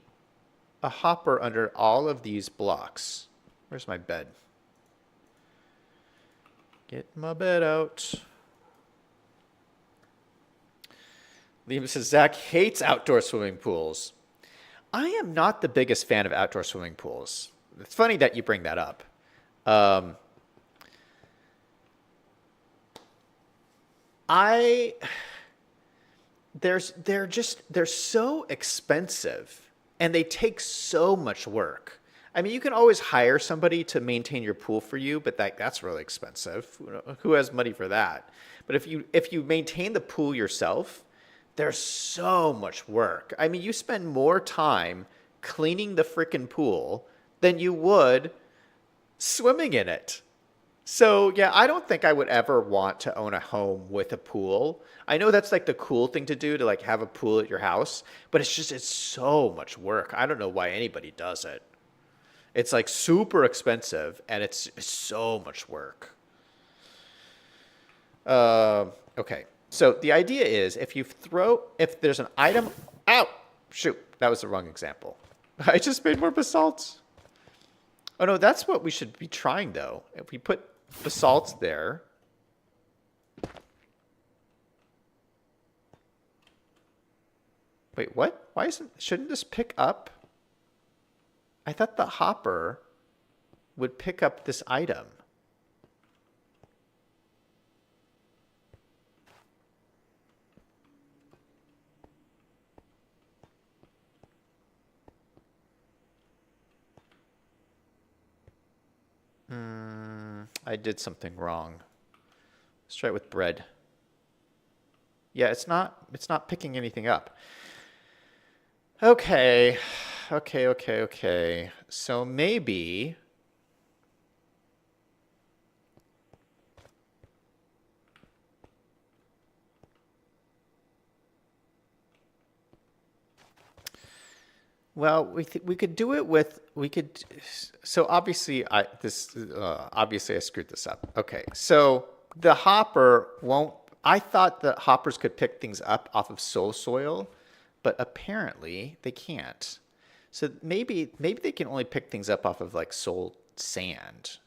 a hopper under all of these blocks. Where's my bed? Get my bed out. Liam says, Zach hates outdoor swimming pools. I am not the biggest fan of outdoor swimming pools. it's funny that you bring that up. Um, I they're so expensive and they take so much work. I mean, you can always hire somebody to maintain your pool for you, but that's really expensive. Who has money for that? But if you maintain the pool yourself, there's so much work. I mean, you spend more time cleaning the frickin' pool than you would swimming in it. So, yeah, I don't think I would ever want to own a home with a pool. I know that's like the cool thing to do to like have a pool at your house, but it's so much work. I don't know why anybody does it. It's like super expensive and it's so much work. Okay. So the idea is if there's an item, ow, shoot, that was the wrong example. I just made more basalt. Oh no, that's what we should be trying though. If we put basalt there. Wait, what? Shouldn't this pick up? I thought the hopper would pick up this item. I did something wrong. Let's try it with bread. Yeah, it's not picking anything up. Okay. Okay. So maybe well, we could do it with so obviously obviously I screwed this up. Okay. So the hopper won't I thought that hoppers could pick things up off of soil, but apparently they can't. So maybe they can only pick things up off of like soil sand.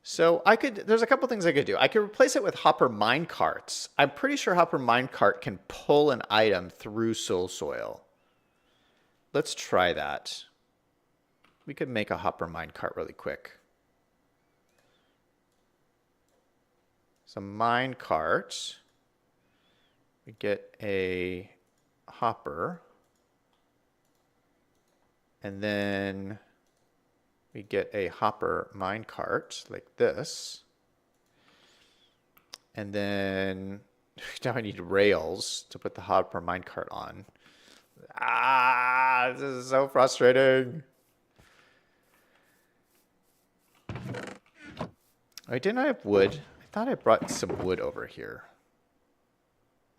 So there's a couple things I could do. I could replace it with hopper mine carts. I'm pretty sure hopper mine cart can pull an item through soil. Let's try that. We could make a hopper mine cart really quick. So mine cart. We get a hopper. And then we get a hopper mine cart like this. And then now I need rails to put the hopper mine cart on. This is so frustrating. Wait, didn't I have wood? I thought I brought some wood over here.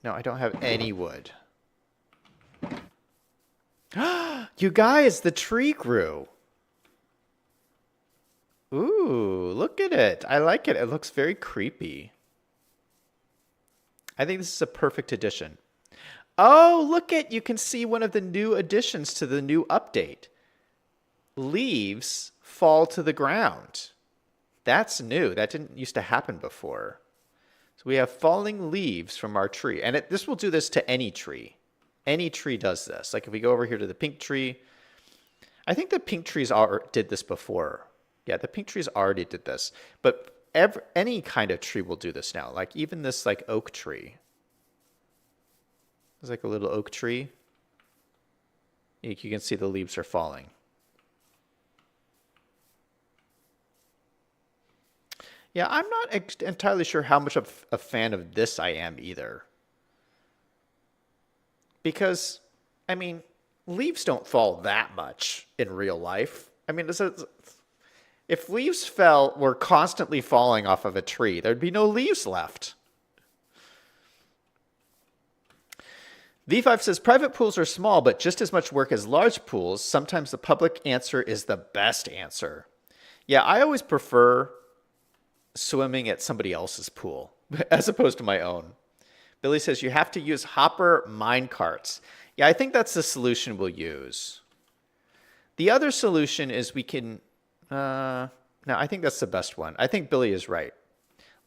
No, I don't have any wood. You guys, the tree grew. Ooh, look at it. I like it. It looks very creepy. I think this is a perfect addition. Oh, look at, you can see one of the new additions to the new update. Leaves fall to the ground. That's new. That didn't used to happen before. So we have falling leaves from our tree. And this will do this to any tree. Any tree does this. Like if we go over here to the pink tree, I think the pink trees did this before. Yeah, the pink trees already did this. But any kind of tree will do this now. Like even this like oak tree. There's like a little oak tree. You can see the leaves are falling. Yeah, I'm not entirely sure how much of a fan of this I am either. Because, I mean, leaves don't fall that much in real life. I mean, if leaves were constantly falling off of a tree, there'd be no leaves left. V5 says, private pools are small, but just as much work as large pools. Sometimes the public answer is the best answer. Yeah, I always prefer swimming at somebody else's pool as opposed to my own. Billy says, you have to use hopper mine carts. Yeah, I think that's the solution we'll use. The other solution is we can... no, I think that's the best one. I think Billy is right.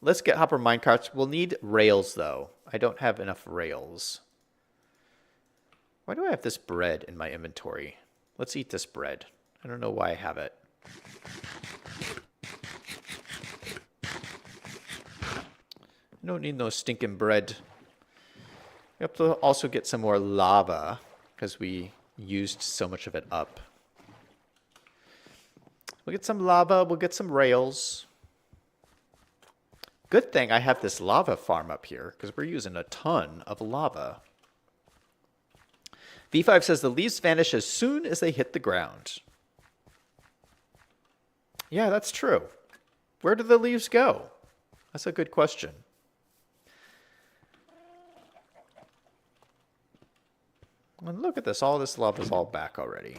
Let's get hopper minecarts. We'll need rails, though. I don't have enough rails. Why do I have this bread in my inventory? Let's eat this bread. I don't know why I have it. I don't need no stinking bread. We have to also get some more lava because we used so much of it up. We'll get some lava. We'll get some rails. Good thing I have this lava farm up here because we're using a ton of lava. V5 says the leaves vanish as soon as they hit the ground. Yeah, that's true. Where do the leaves go? That's a good question. And look at this. All this lava is all back already.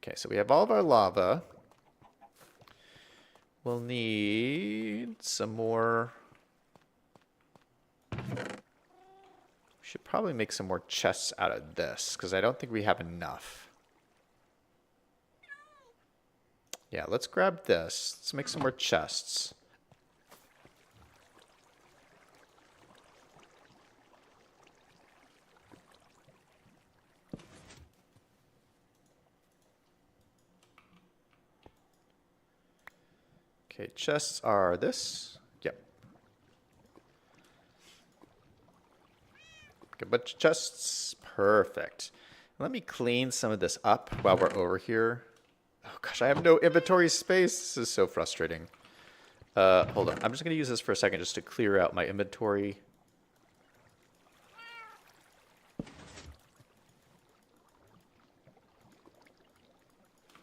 Okay, so we have all of our lava. We'll need some more. We should probably make some more chests out of this because I don't think we have enough. Yeah, let's grab this. Let's make some more chests. Okay, chests are this. Yep. Good bunch of chests. Perfect. Let me clean some of this up while we're over here. Oh gosh, I have no inventory space. This is so frustrating. Hold on. I'm just going to use this for a second just to clear out my inventory.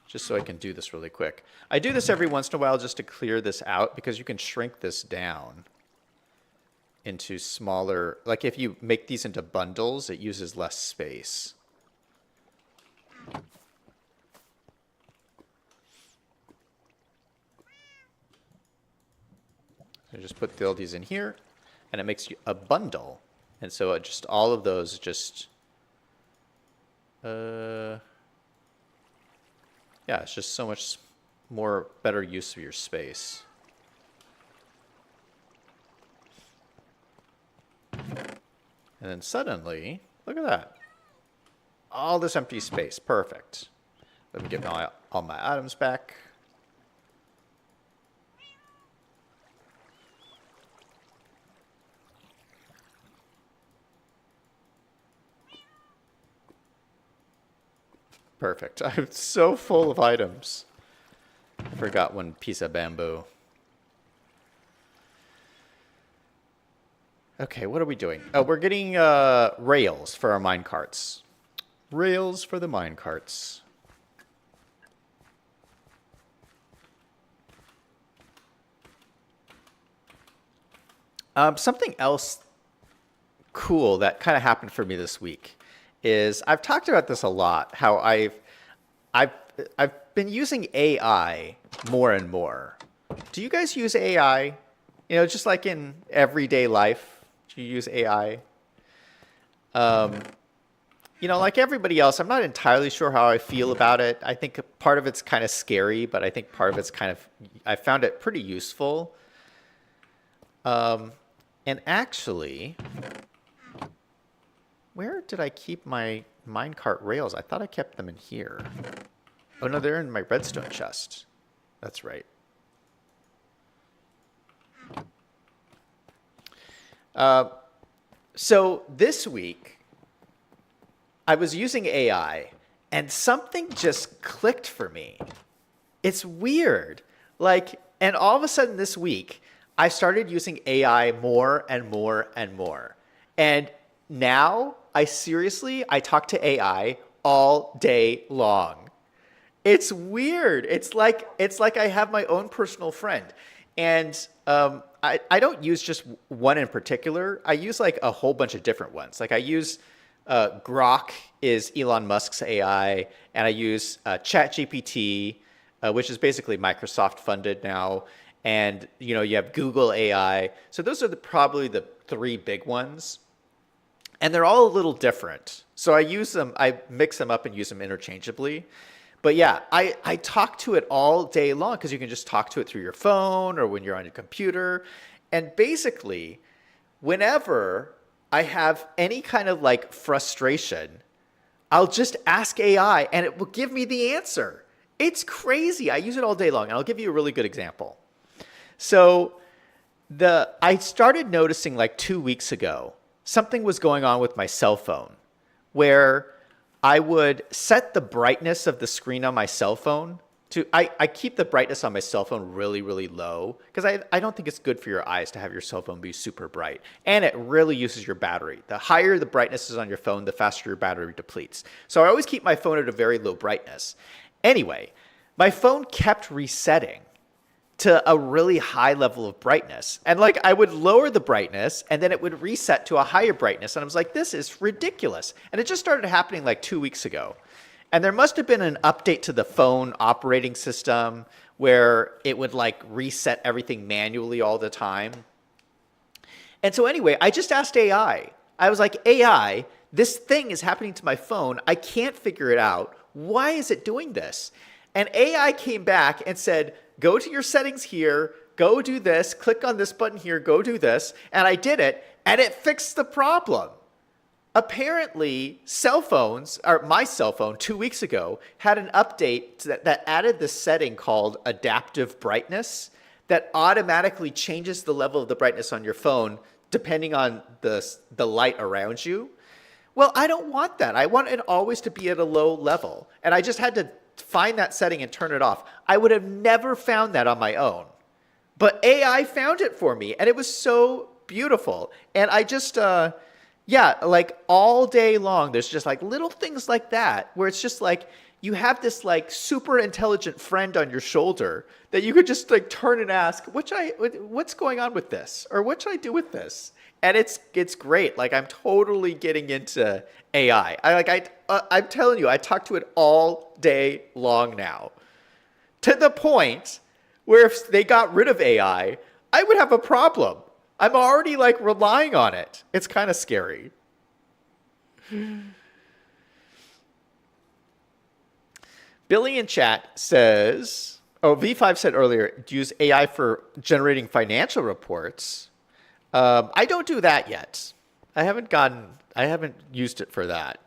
Just so I can do this really quick. I do this every once in a while just to clear this out because you can shrink this down into smaller, like if you make these into bundles, it uses less space. So just put all these in here and it makes you a bundle. And so it just all of those just yeah, it's just so much more better use of your space. And then suddenly, look at that. All this empty space. Perfect. Let me get all my items back. Perfect. I'm so full of items. I forgot one piece of bamboo. Okay, what are we doing? Oh, we're getting rails for our mine carts. Rails for the mine carts. Something else cool that kind of happened for me this week is I've talked about this a lot, how I've been using AI more and more. Do you guys use AI? You know, just like in everyday life, do you use AI? You know, like everybody else, I'm not entirely sure how I feel about it. I think part of it's kind of scary, but I think part of it's kind of, I found it pretty useful. And actually, where did I keep my minecart rails? I thought I kept them in here. Oh no, they're in my redstone chest. That's right. So this week, I was using AI, and something just clicked for me. It's weird. Like, and all of a sudden this week, I started using AI more and more and more. And now, I talk to AI all day long. It's weird. It's like I have my own personal friend. And I don't use just one in particular. I use like a whole bunch of different ones. Like I use Grok is Elon Musk's AI, and I use ChatGPT, which is basically Microsoft funded now. And you know, you have Google AI. So those are probably the three big ones. And they're all a little different. So I use them, I mix them up and use them interchangeably. But yeah, I talk to it all day long because you can just talk to it through your phone or when you're on your computer. And basically, whenever I have any kind of like frustration, I'll just ask AI and it will give me the answer. It's crazy. I use it all day long. And I'll give you a really good example. So I started noticing like 2 weeks ago, something was going on with my cell phone where I would set the brightness of the screen on my cell phone to, I keep the brightness on my cell phone really, really low because I don't think it's good for your eyes to have your cell phone be super bright. And it really uses your battery. The higher the brightness is on your phone, the faster your battery depletes. So I always keep my phone at a very low brightness. Anyway, my phone kept resetting to a really high level of brightness. And like I would lower the brightness and then it would reset to a higher brightness. And I was like, this is ridiculous. And it just started happening like 2 weeks ago. And there must have been an update to the phone operating system where it would like reset everything manually all the time. And so anyway, I just asked AI. I was like, AI, this thing is happening to my phone. I can't figure it out. Why is it doing this? And AI came back and said, go to your settings here, go do this, click on this button here, go do this. And I did it, and it fixed the problem. Apparently, cell phones, or my cell phone 2 weeks ago, had an update that added this setting called adaptive brightness that automatically changes the level of the brightness on your phone depending on the light around you. Well, I don't want that. I want it always to be at a low level. And I just had to find that setting and turn it off. I would have never found that on my own. But AI found it for me, and it was so beautiful. And I just, yeah, like all day long, there's just like little things like that where it's just like you have this like super intelligent friend on your shoulder that you could just like turn and ask, what's going on with this? Or what should I do with this? And it's great. Like I'm totally getting into AI. I'm telling you, I talk to it all day long now. To the point where if they got rid of AI, I would have a problem. I'm already like relying on it. It's kind of scary. Billy in chat says, oh, V5 said earlier, use AI for generating financial reports. I don't do that yet. I haven't used it for that.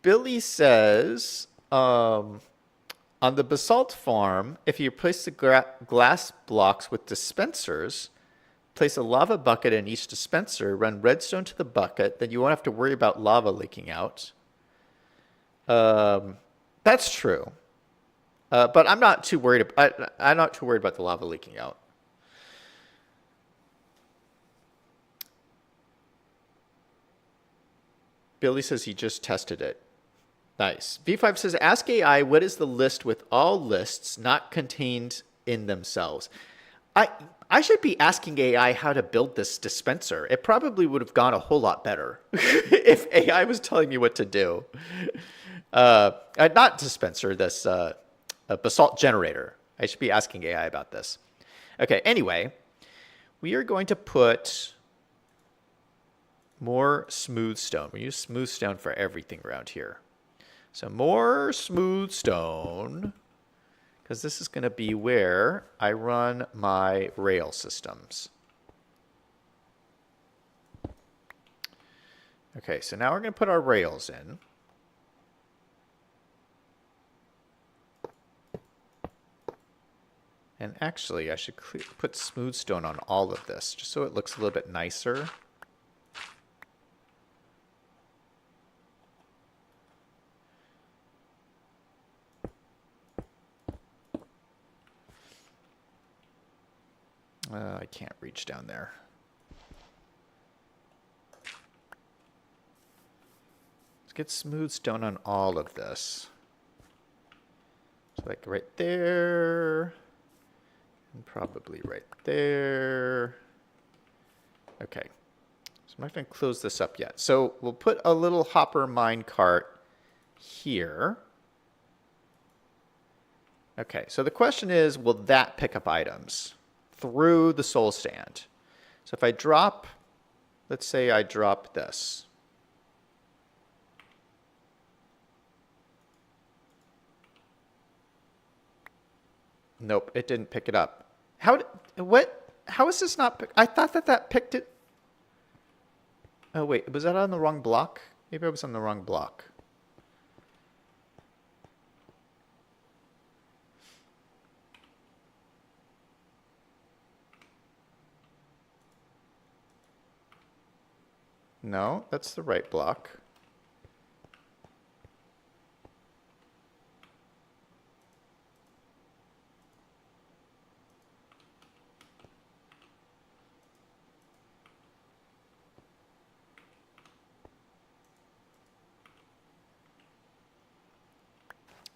Billy says, on the basalt farm, if you replace the glass blocks with dispensers, place a lava bucket in each dispenser, run redstone to the bucket, then you won't have to worry about lava leaking out. That's true. But I'm not too worried. I'm not too worried about the lava leaking out. Billy says he just tested it. Nice. V5 says, ask AI what is the list with all lists not contained in themselves. I should be asking AI how to build this dispenser. It probably would have gone a whole lot better if AI was telling me what to do. Not dispenser, this a basalt generator. I should be asking AI about this. Okay, anyway, we are going to put more smooth stone. We use smooth stone for everything around here. So more smooth stone, because this is going to be where I run my rail systems. Okay, so now we're going to put our rails in. And actually, I should put smooth stone on all of this, just so it looks a little bit nicer. I can't reach down there. Let's get smooth stone on all of this. So like right there, and probably right there. Okay, so I'm not going to close this up yet. So we'll put a little hopper mine cart here. Okay, so the question is, will that pick up items through the soul stand? So if I drop, let's say I drop this. Nope, it didn't pick it up. What? How is this not I thought that picked it. Oh, wait, was that on the wrong block? Maybe I was on the wrong block. No, that's the right block.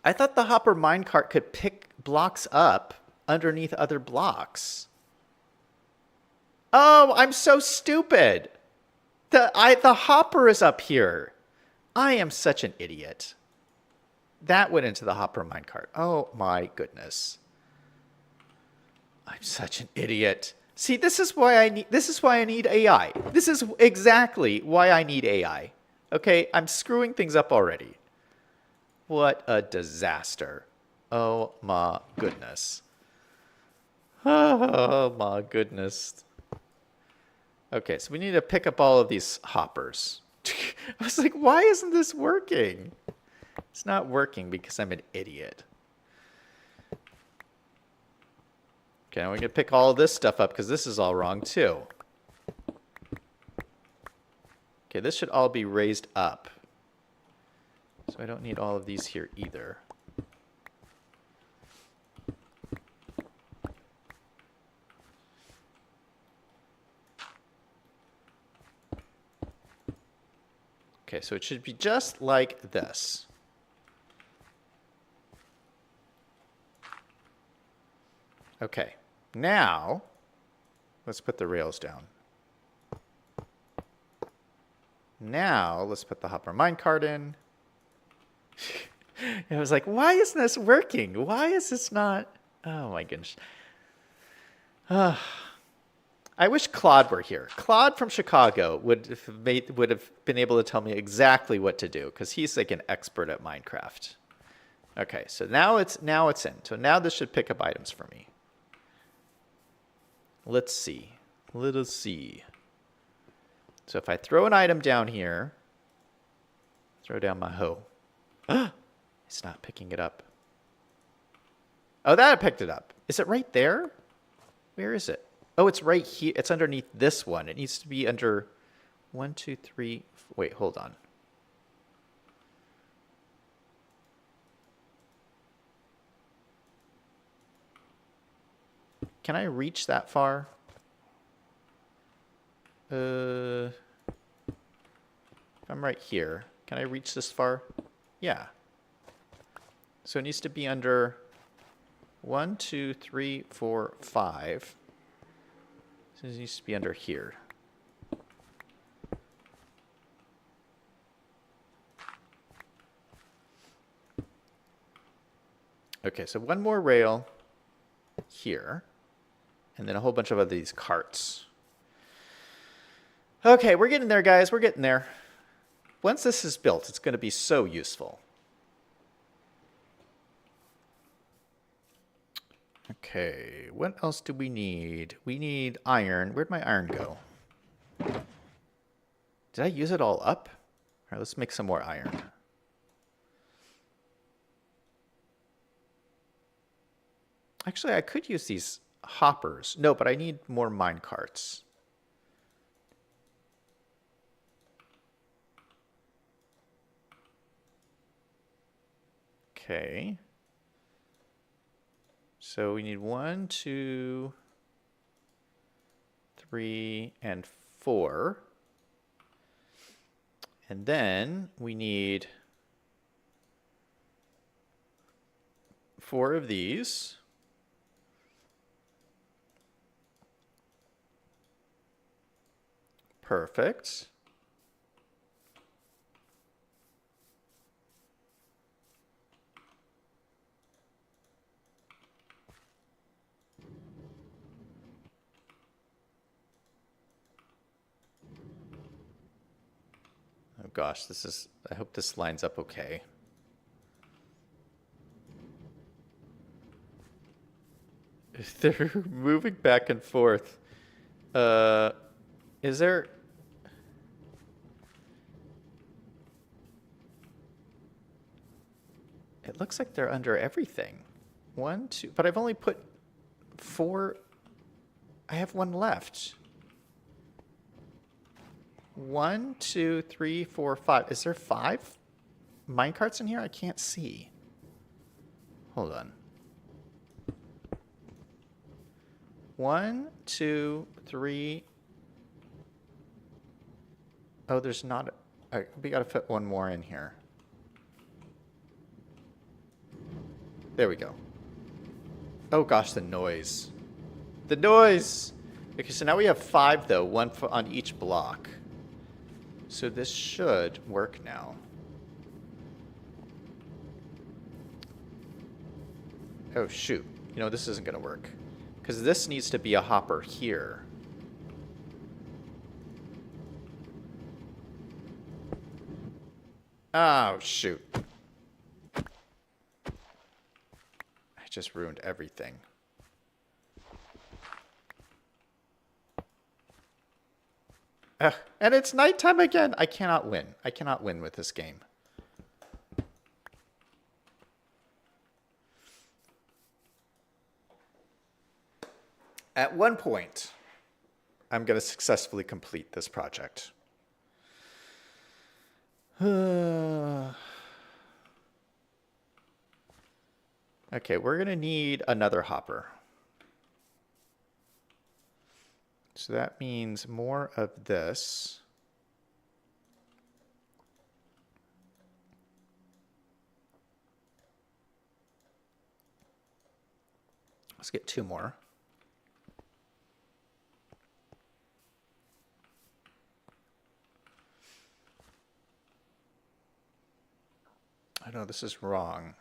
I thought the hopper minecart could pick blocks up underneath other blocks. Oh, I'm so stupid. The hopper is up here. I am such an idiot. That went into the hopper minecart. Oh my goodness. I'm such an idiot. See, this is why I need AI. This is exactly why I need AI. Okay, I'm screwing things up already. What a disaster. Oh my goodness. Oh my goodness. Okay, so we need to pick up all of these hoppers. I was like, why isn't this working? It's not working because I'm an idiot. Okay, now we're going to pick all of this stuff up because this is all wrong too. Okay, this should all be raised up. So I don't need all of these here either. Okay, so it should be just like this. Okay, now let's put the rails down. Now let's put the hopper minecart in. I was like, why isn't this working? Why is this not? Oh my goodness. I wish Claude were here. Claude from Chicago would have been able to tell me exactly what to do because he's like an expert at Minecraft. Okay, so now it's in. So now this should pick up items for me. Let's see. Let us see. So if I throw an item down here, throw down my hoe. It's not picking it up. Oh, that picked it up. Is it right there? Where is it? Oh, it's right here. It's underneath this one. It needs to be under 1, 2, 3. Wait, hold on. Can I reach that far? If I'm right here, can I reach this far? Yeah. So it needs to be under 1, 2, 3, 4, 5. So it needs to be under here. Okay, so one more rail here, and then a whole bunch of these carts. Okay, we're getting there, guys. We're getting there. Once this is built, it's going to be so useful. Okay, what else do we need? We need iron. Where'd my iron go? Did I use it all up? All right, let's make some more iron. Actually, I could use these hoppers. No, but I need more mine carts. Okay. So we need 1, 2, 3, and 4. And then we need 4 of these. Perfect. Oh gosh, I hope this lines up okay. They're moving back and forth. Uh, is there... It looks like they're under everything. One, two... But I've only put 4... I have 1 left. 1, 2, 3, 4, 5. Is there 5 minecarts in here? I can't see. Hold on. 1, 2, 3. Oh, there's not. We gotta fit 1 more in here. There we go. Oh gosh, the noise. The noise! Okay, so now we have 5 though, 1 on each block. So this should work now. Oh shoot. You know, this isn't gonna work. Because this needs to be a hopper here. Oh shoot. I just ruined everything. And it's nighttime again. I cannot win. I cannot win with this game. At one point, I'm going to successfully complete this project. Okay, we're going to need another hopper. So that means more of this. Let's get 2 more. I know this is wrong.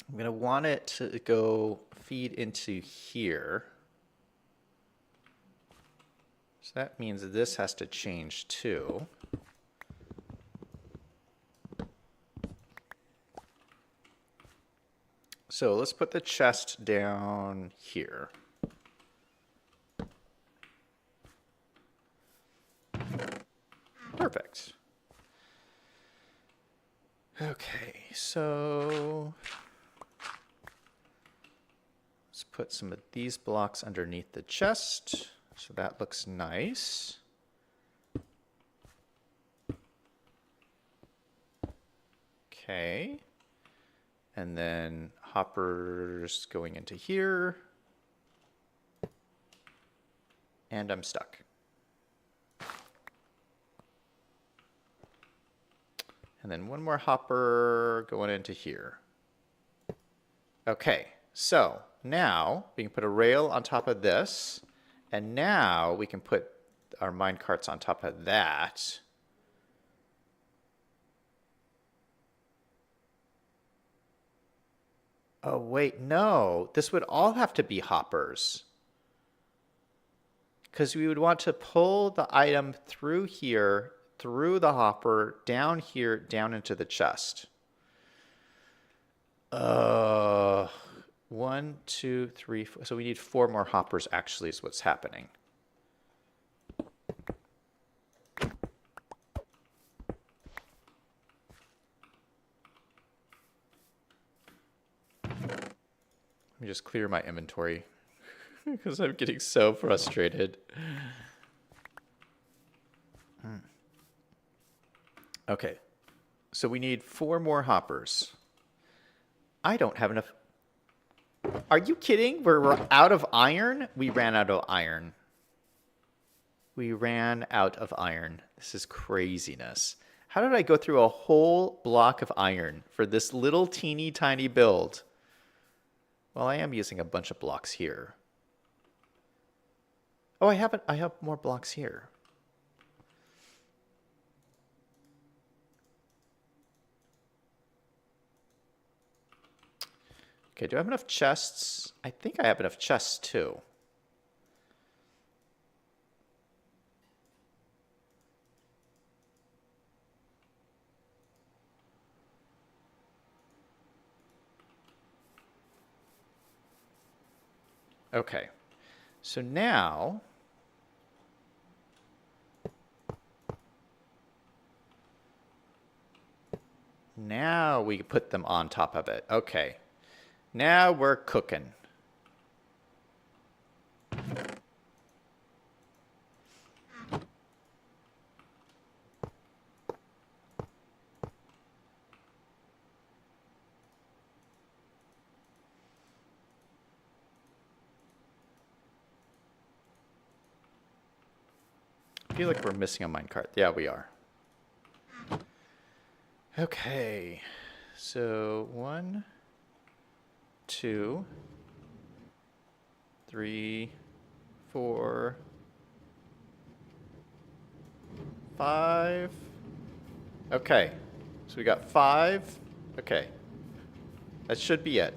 I'm going to want it to go feed into here. So that means this has to change too. So let's put the chest down here. Perfect. Okay, so let's put some of these blocks underneath the chest. So that looks nice. Okay. And then hoppers going into here. And I'm stuck. And then 1 more hopper going into here. Okay, so now we can put a rail on top of this. And now we can put our mine carts on top of that. Oh, wait, no. This would all have to be hoppers. Because we would want to pull the item through here, through the hopper, down here, down into the chest. 1, 2, 3, 4. So we need 4 more hoppers actually is what's happening. Let me just clear my inventory because I'm getting so frustrated. Okay, so we need 4 more hoppers. I don't have enough. Are you kidding? We're out of iron? We ran out of iron. We ran out of iron. This is craziness. How did I go through a whole block of iron for this little teeny tiny build? Well, I am using a bunch of blocks here. Oh, I have more blocks here. Okay, do I have enough chests? I think I have enough chests too. Okay. So now... Now we put them on top of it. Okay. Now we're cooking. I feel like we're missing a minecart. Yeah, we are. Okay. So 1, 2, 3, 4, 5. Okay. So we got 5. Okay. That should be it.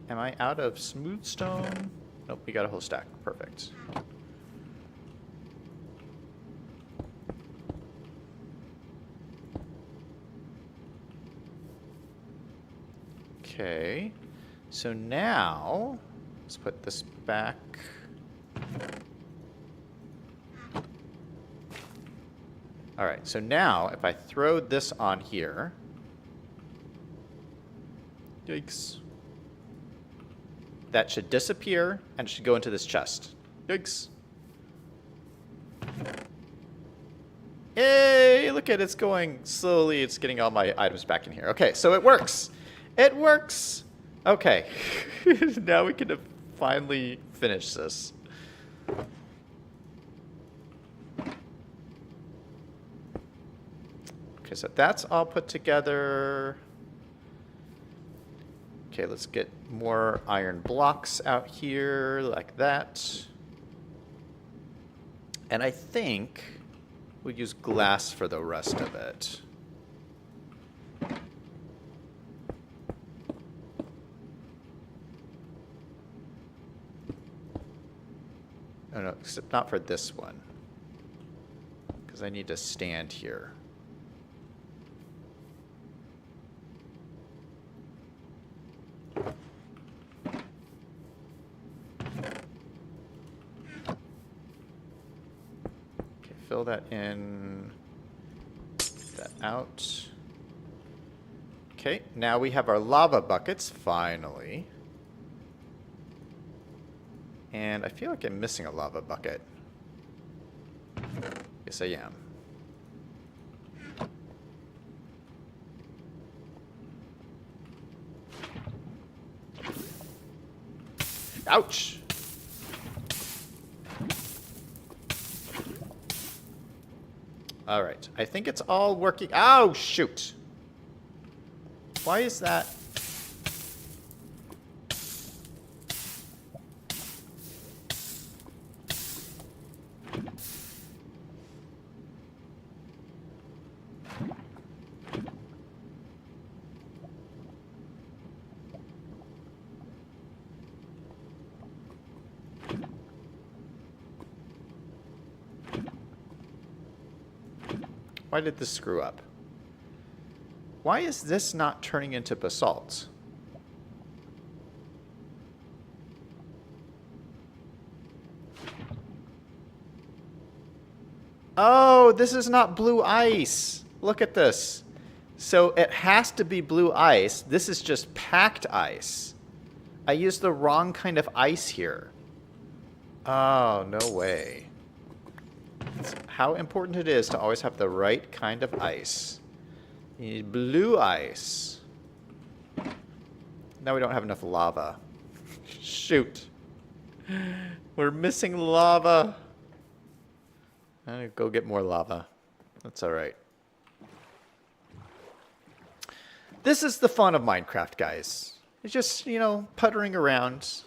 Am I out of smooth stone? Nope, we got a whole stack. Perfect. Okay. So now, let's put this back. All right, so now if I throw this on here, yikes. That should disappear and should go into this chest. Yikes. Yay! Look at it, it's going slowly. It's getting all my items back in here. Okay, so it works. It works. Okay. Now we can finally finish this. Okay, so that's all put together. Okay, let's get more iron blocks out here, like that. And I think we'll use glass for the rest of it. Oh no, except not for this one. Because I need to stand here. Fill that in, that out. Okay, now we have our lava buckets, finally. And I feel like I'm missing a lava bucket. Yes, I am. Ouch! All right, I think it's all working. Oh, shoot. Why is that? Why did this screw up? Why is this not turning into basalt? Oh, this is not blue ice. Look at this. So it has to be blue ice. This is just packed ice. I used the wrong kind of ice here. Oh, no way. That's how important it is to always have the right kind of ice. You need blue ice. Now we don't have enough lava. Shoot. We're missing lava. I'm gonna go get more lava. That's all right. This is the fun of Minecraft, guys. It's just, you know, puttering around.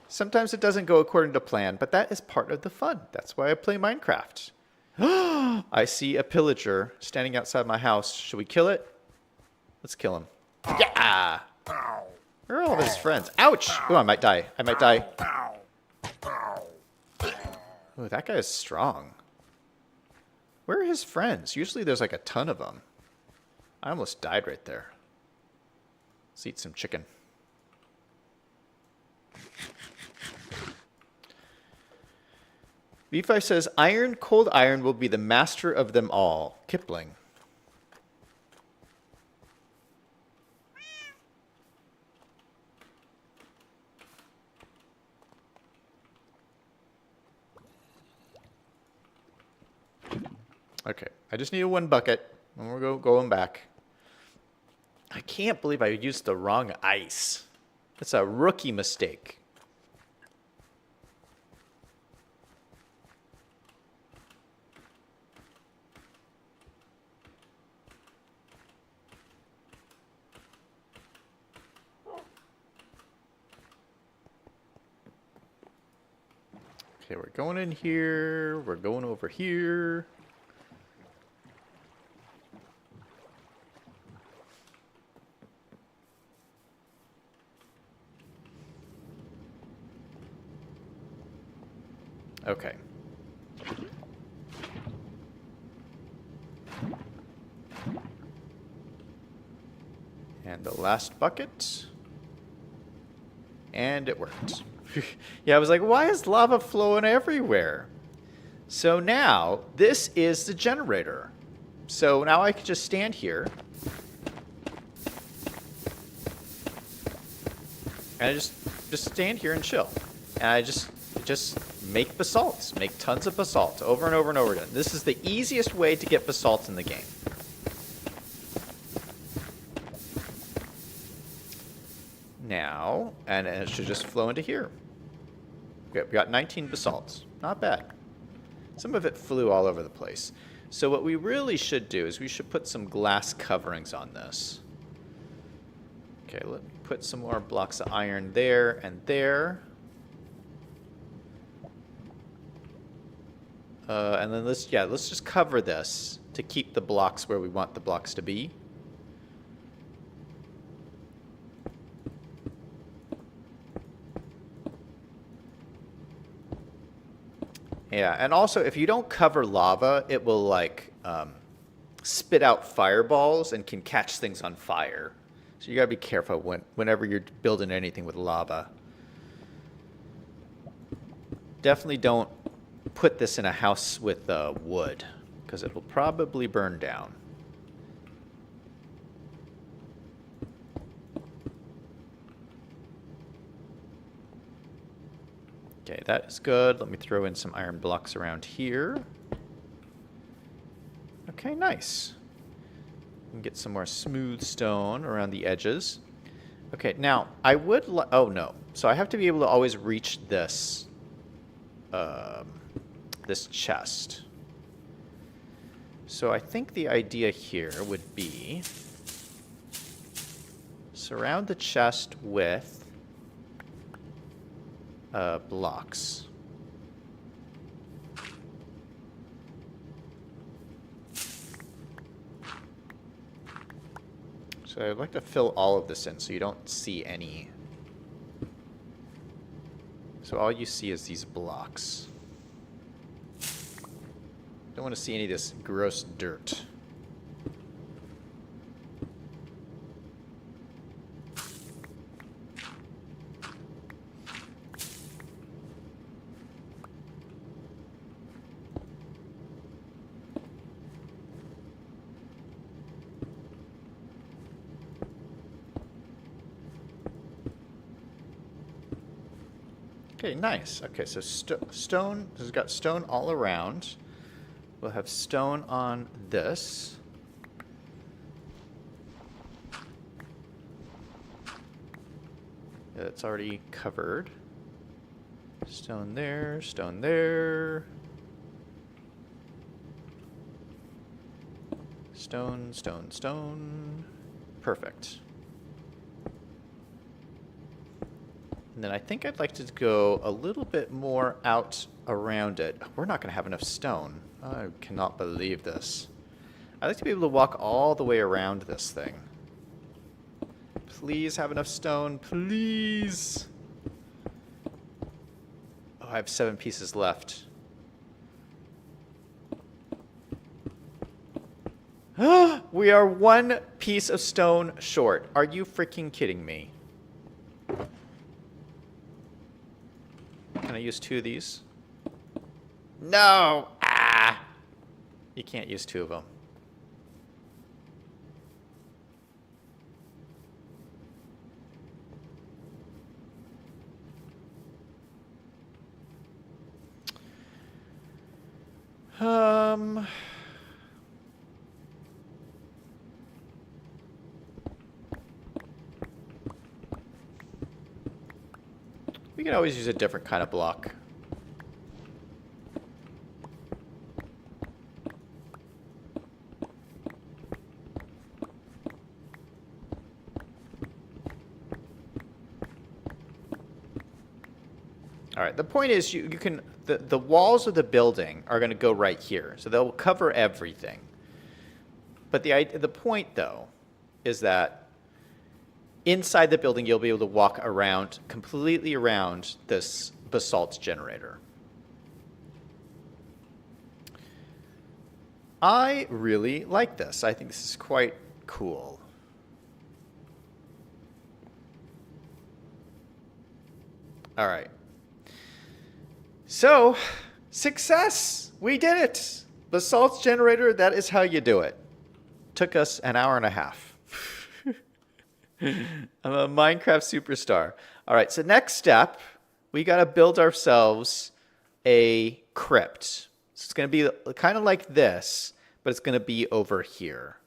Sometimes it doesn't go according to plan, but that is part of the fun. That's why I play Minecraft. I see a pillager standing outside my house. Should we kill it? Let's kill him. Yeah! Where are all of his friends? Ouch! Oh, I might die. I might die. Oh, that guy is strong. Where are his friends? Usually there's like a ton of them. I almost died right there. Let's eat some chicken. V5 says, iron, cold iron will be the master of them all. Kipling. Okay, I just need one bucket, and we're going back. I can't believe I used the wrong ice. That's a rookie mistake. Okay, we're going in here. We're going over here. Okay. And the last bucket. And it worked. Yeah, I was like, why is lava flowing everywhere? So now, this is the generator. So now I can just stand here. And I just stand here and chill. And I just make basalts. Make tons of basalt over and over and over again. This is the easiest way to get basalt in the game. Now, and it should just flow into here. Okay, we got 19 basalts. Not bad. Some of it flew all over the place. So what we really should do is we should put some glass coverings on this. Okay, let me put some more blocks of iron there and there. And then let's just cover this to keep the blocks where we want the blocks to be. Yeah, and also if you don't cover lava, it will like spit out fireballs and can catch things on fire. So you gotta be careful whenever you're building anything with lava. Definitely don't put this in a house with wood, because it will probably burn down. Okay, that is good. Let me throw in some iron blocks around here. Okay, nice. And get some more smooth stone around the edges. Okay, now I would oh no. So I have to be able to always reach this this chest. So I think the idea here would be surround the chest with blocks. So I'd like to fill all of this in so you don't see any. So all you see is these blocks. Don't want to see any of this gross dirt. Okay, nice. Okay, so stone, this has got stone all around. We'll have stone on this. Yeah, it's already covered. Stone there, stone there. Stone, stone, stone. Perfect. And then I think I'd like to go a little bit more out around it. We're not going to have enough stone. I cannot believe this. I'd like to be able to walk all the way around this thing. Please have enough stone, please. Oh, I have 7 pieces left. We are one piece of stone short. Are you freaking kidding me? Can I use 2 of these? No! Ah! You can't use 2 of them. We can always use a different kind of block. All right, the point is you can, the walls of the building are going to go right here. So they'll cover everything. But the point, though, is that inside the building, you'll be able to walk around, completely around this basalt generator. I really like this. I think this is quite cool. All right. So, success! We did it! Basalt generator, that is how you do it. Took us an hour and a half. I'm a Minecraft superstar. All right, so next step, we got to build ourselves a crypt. So it's going to be kind of like this, but it's going to be over here.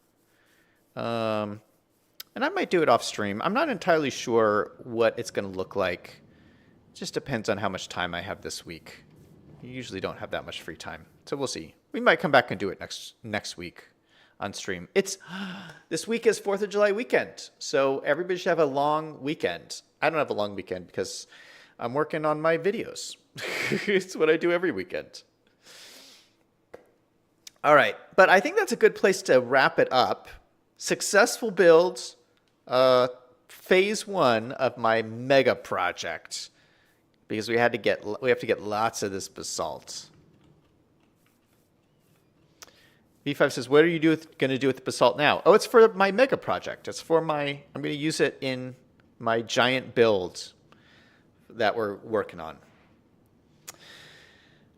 And I might do it off stream. I'm not entirely sure what it's going to look like. Just depends on how much time I have this week. You usually don't have that much free time, so we'll see. We might come back and do it next week on stream. This week is 4th of July weekend, so everybody should have a long weekend. I don't have a long weekend because I'm working on my videos. It's what I do every weekend. All right, but I think that's a good place to wrap it up. Successful builds, phase 1 of my mega project. Because we have to get lots of this basalt. B5 says, what are you going to do with the basalt now? Oh, it's for my mega project. It's for I'm going to use it in my giant build that we're working on.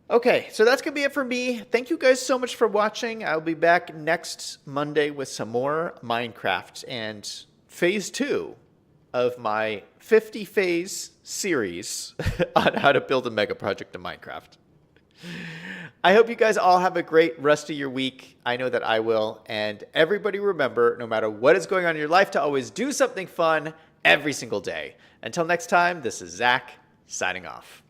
Okay, so that's going to be it for me. Thank you guys so much for watching. I'll be back next Monday with some more Minecraft and phase 2 of my 50-phase series on how to build a mega project in Minecraft. I hope you guys all have a great rest of your week. I know that I will. And everybody remember, no matter what is going on in your life, to always do something fun every single day. Until next time, this is Zach signing off.